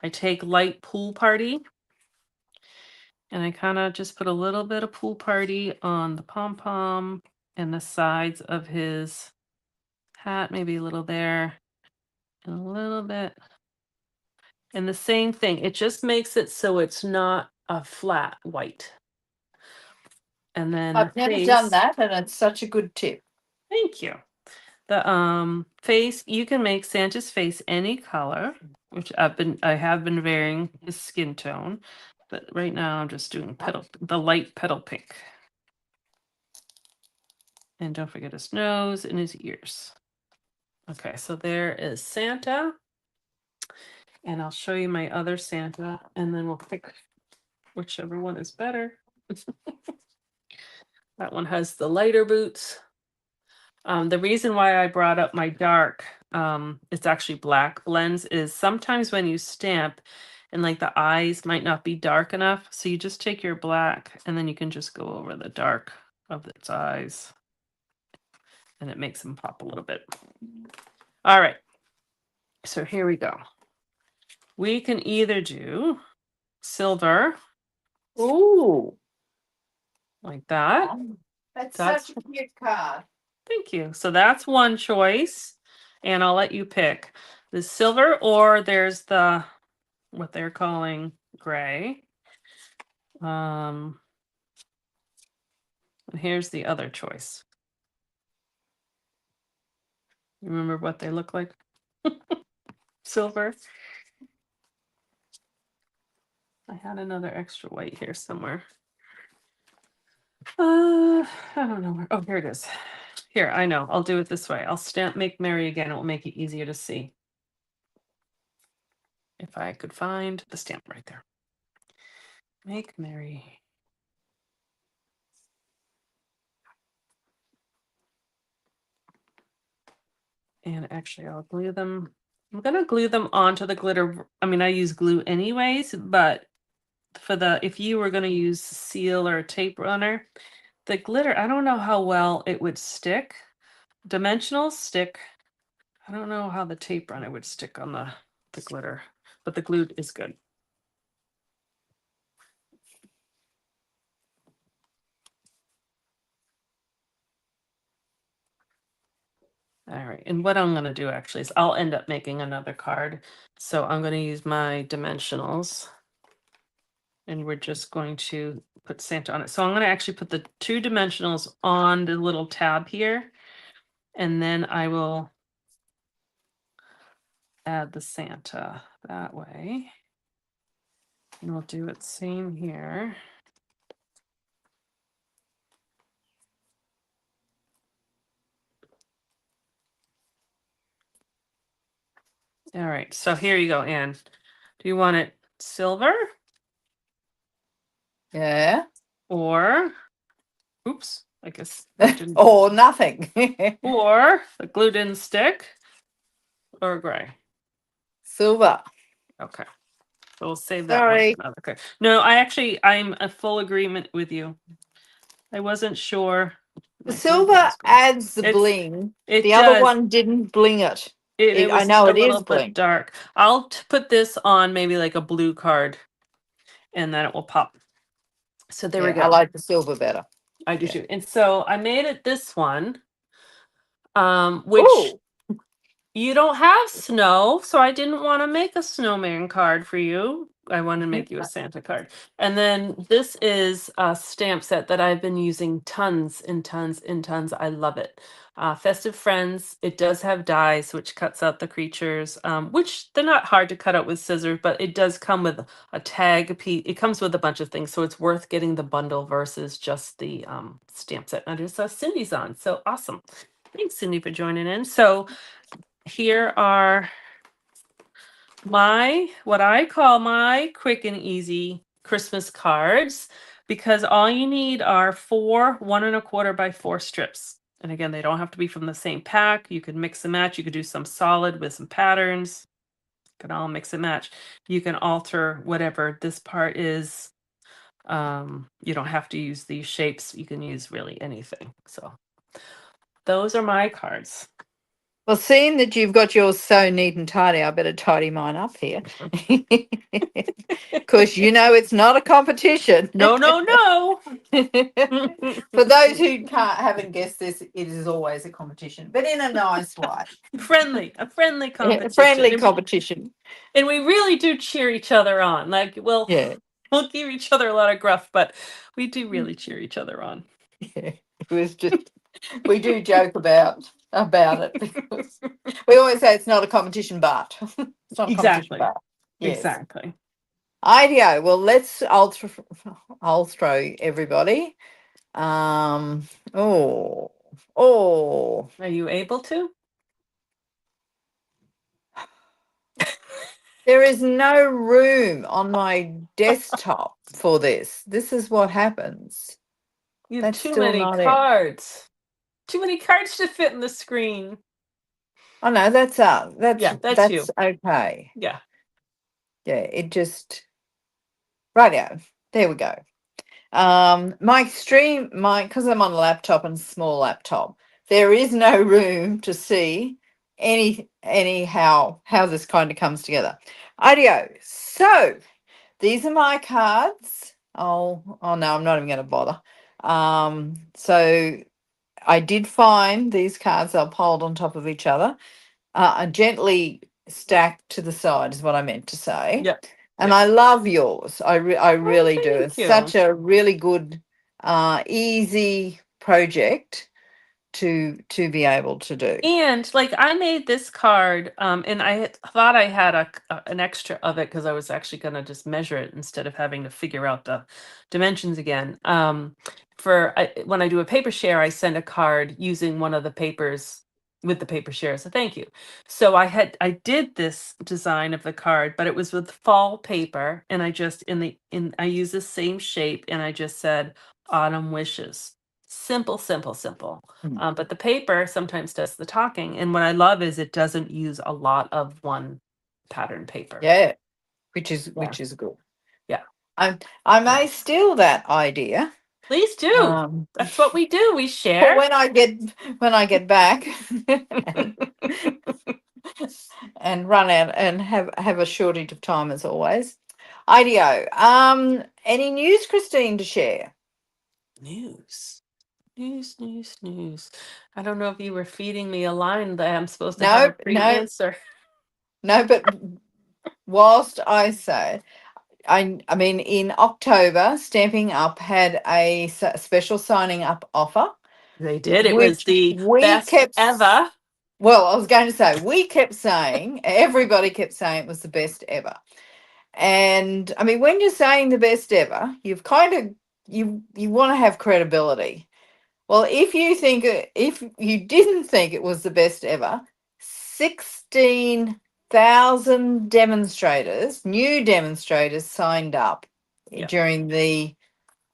I take light Pool Party and I kind of just put a little bit of Pool Party on the pom-pom and the sides of his hat, maybe a little there and a little bit. And the same thing, it just makes it so it's not a flat white. And then I've the never done face, that, and it's such a good tip. thank you. The face, you can make Santa's face any color, which I have been varying his skin tone, but right now I'm just doing the light petal pink. And don't forget his nose and his ears. Okay, so there is Santa. And I'll show you my other Santa, and then we'll pick whichever one is better. That one has the lighter boots. The reason why I brought up my dark, it's actually black blends, is sometimes when you stamp and like the eyes might not be dark enough. So you just take your black and then you can just go over the dark of its eyes. And it makes them pop a little bit. All right. So here we go. We can either do silver. Ooh. Like that. That's That's such a cute card. Thank you. So that's one choice. And I'll let you pick the silver, or there's the what they're calling gray. And here's the other choice. Remember what they look like? Silver. I had another extra white here somewhere. I don't know where. Oh, here it is. Here, I know. I'll do it this way. I'll stamp Make Merry again. It will make it easier to see. If I could find the stamp right there. Make Merry. And actually, I'll glue them. I'm going to glue them onto the glitter. I mean, I use glue anyways, but for if you were going to use seal or tape runner, the glitter, I don't know how well it would stick. Dimensionals stick. I don't know how the tape runner would stick on the glitter, but the glue is good. All right, and what I'm going to do actually is I'll end up making another card. So I'm going to use my dimensionals. And we're just going to put Santa on it. So I'm going to actually put the 2 dimensionals on the little tab here. And then I will add the Santa that way. And we'll do it same here. All right, so here you go, Anne. Do you want it silver? Yeah. Or, oops, I guess. Or nothing. Or the glue didn't stick? Or gray? Silver. Okay. So we'll save that Sorry. one. Okay. No, I'm a full agreement with you. I wasn't sure. The silver adds the bling. The other one didn't bling it. I know it is bling. Dark. I'll put this on maybe like a blue card, and then it will pop. So there we go. I like the silver better. I do too. And so I made it this one, which Ooh. you don't have snow, so I didn't want to make a snowman card for you. I want to make you a Santa card. And then this is a stamp set that I've been using tons and tons and tons. I love it. Festive Friends. It does have dies, which cuts out the creatures, which they're not hard to cut out with scissors, but it does come with a tag piece. It comes with a bunch of things, so it's worth getting the bundle versus just the stamp set. And I just saw Cindy's on, so awesome. Thanks, Cindy, for joining in. So here are what I call my quick and easy Christmas cards, because all you need are 4 1 1/4 by 4 strips. And again, they don't have to be from the same pack. You could mix and match. You could do some solid with some patterns. You can all mix and match. You can alter whatever this part is You don't have to use these shapes. You can use really anything. So those are my cards. Well, seeing that you've got yours so neat and tidy, I better tidy mine up here. Because it's not a competition. No, no, no. For those who haven't guessed this, it is always a competition, but in a nice way. A friendly A competition. friendly competition. And we really do cheer each other on. Like, we'll give each other a lot of gruff, but we do really cheer each other on. Yeah, it was just we do joke about it because we always say it's not a competition, but it's not a competition, but yes. Exactly. IDEO. Well, I'll throw everybody. Oh. Are you able to? There is no room on my desktop for this. This is what happens. You have That's too still many not it. cards. Too many cards to fit in the screen. Oh no, that's that's you. okay. Yeah. Yeah, it just rightio. There we go. Because I'm on a laptop and small laptop, there is no room to see anyhow how this kind of comes together. IDEO. So these are my cards. Oh no, I'm not even going to bother. So I did find these cards are piled on top of each other, gently stacked to the side is what I meant to say. Yep. And I love yours. I really do. It's you. such a really good, easy project to be able to do. And like, I made this card, and I thought I had an extra of it because I was actually going to just measure it instead of having to figure out the dimensions again. When I do a paper share, I send a card using one of the papers with the paper share as a thank you. So I did this design of the card, but it was with fall paper, and I just I use the same shape, and I just said autumn wishes. Simple. But the paper sometimes does the talking, and what I love is it doesn't use a lot of one pattern paper. Yeah, which is good. Yeah. I may steal that idea. Please do. That's what we do. We share. For when I get back and run out and have a shortage of time as always. IDEO. Any news, Christine, to share? News. I don't know if you were feeding me a line that I'm supposed to have a pre-answer. No, but whilst I say, I mean, in October, Stamping Up had a special signing up offer. They did. It was the best ever. Well, I was going to say, we kept saying, everybody kept saying it was the best ever. And I mean, when you're saying the best ever, you've kind of, you want to have credibility. Well, if you didn't think it was the best ever, 16,000 new demonstrators signed up during the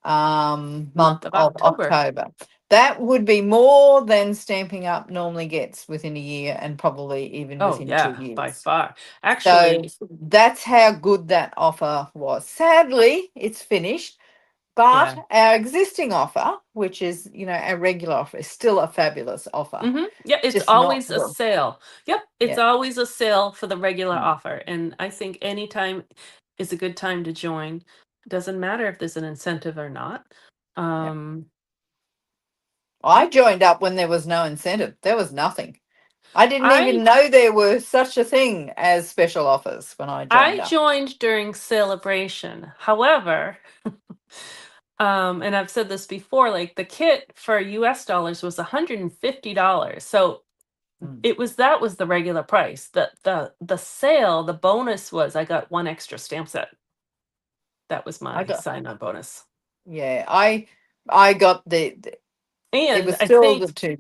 month of October. That would be more than Stamping Up normally gets within a year, and probably even within 2 years. By far. Actually, so that's how good that offer was. Sadly, it's finished. But our existing offer, which is, our regular offer, is still a fabulous offer. Yeah, it's always a sale. Yep, it's always a sale for the regular offer. And I think anytime is a good time to join. It doesn't matter if there's an incentive or not. I joined up when there was no incentive. There was nothing. I didn't even know there were such a thing as special offers when I joined up. I joined during Celebration. However, and I've said this before, like the kit for US dollars was $150. So that was the regular price. The sale, the bonus was I got one extra stamp set. That was my sign-on bonus. Yeah, I got and it was still the two.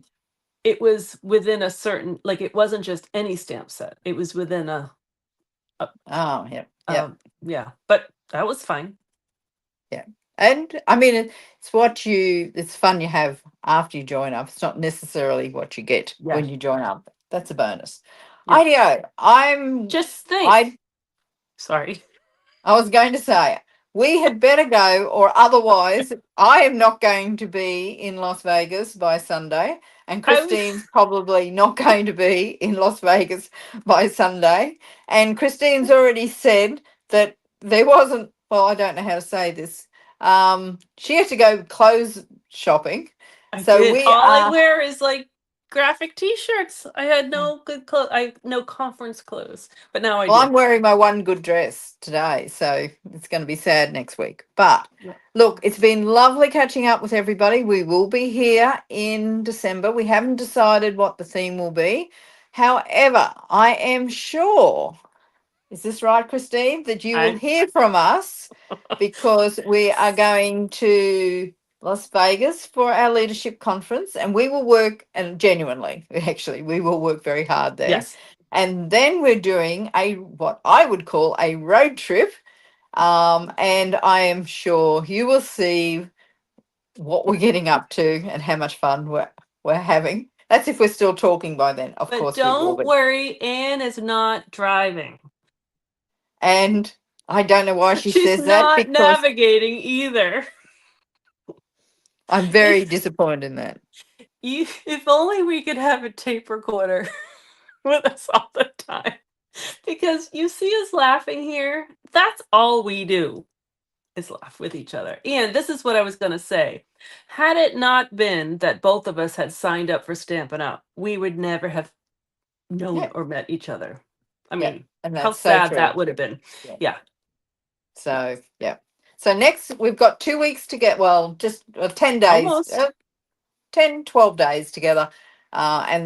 It was within a certain, like, it wasn't just any stamp set. It was within a yeah. But that was fine. Yeah. And I mean, it's fun you have after you join up. It's not necessarily what you get when you join up. That's a bonus. IDEO. Sorry. I was going to say, we had better go, or otherwise, I am not going to be in Las Vegas by Sunday, and I was Christine's probably not going to be in Las Vegas by Sunday. And Christine's already said that there wasn't, well, I don't know how to say this. She had to go clothes shopping. I So did. we All I are. wear is like graphic t-shirts. I had no good clothes. I no conference clothes, but now I Well, do. I'm wearing my one good dress today, so it's going to be sad next week. But Yeah. look, it's been lovely catching up with everybody. We will be here in December. We haven't decided what the theme will be. However, I am sure, is this right, Christine, that you will I'm hear from us because we are going to Las Vegas for our leadership conference and we will work, and genuinely, actually, we will work very hard there. yes. And then we're doing a what I would call a road trip. And I am sure you will see what we're getting up to and how much fun we're having. That's if we're still talking by then. Of But course we will don't be. worry, Anne is not driving. And I don't know why she She's says that not because navigating either. I'm very If disappointed in that. if only we could have a tape recorder with us all the time. Because you see us laughing here, that's all we do is laugh with each other. And this is what I was going to say. Had it not been that both of us had signed up for Stampin' Up, we would never have known Yeah, or met each other. I yeah. mean, And how that's so sad true. that would have been. Yeah. Yeah. So, yeah. So next we've got 2 weeks to get, well, just 10 days, Almost. 10, 12 days together. I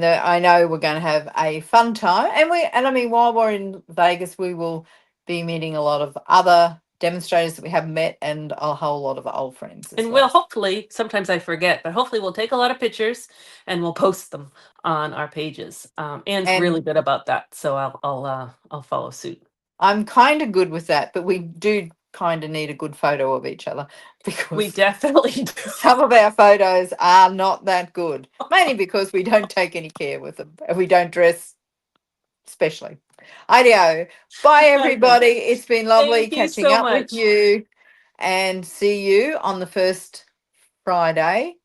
know we're going to have a fun time. And I mean, while we're in Vegas, we will be meeting a lot of other demonstrators that we haven't met and a whole lot of old friends as And we'll well. hopefully, sometimes I forget, but hopefully we'll take a lot of pictures and we'll post them on our pages. Anne's really And good about that, so I'll follow suit. I'm kind of good with that, but we do kind of need a good photo of each other We because definitely do. some of our photos are not that good, mainly because we don't take any care with them and we don't dress specially. Ideo. Bye, everybody. It's been lovely Thank you catching so up with much. you and see you on the first Friday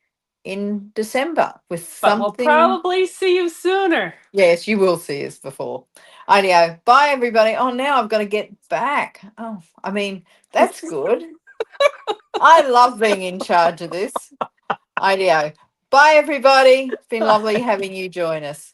in December with But we'll something. probably see you sooner. Yes, you will see us before. Ideo. Bye, everybody. Oh, now I've got to get back. Oh, I mean, that's good. I love being in charge of this. Ideo. Bye, everybody. It's been lovely having you join us.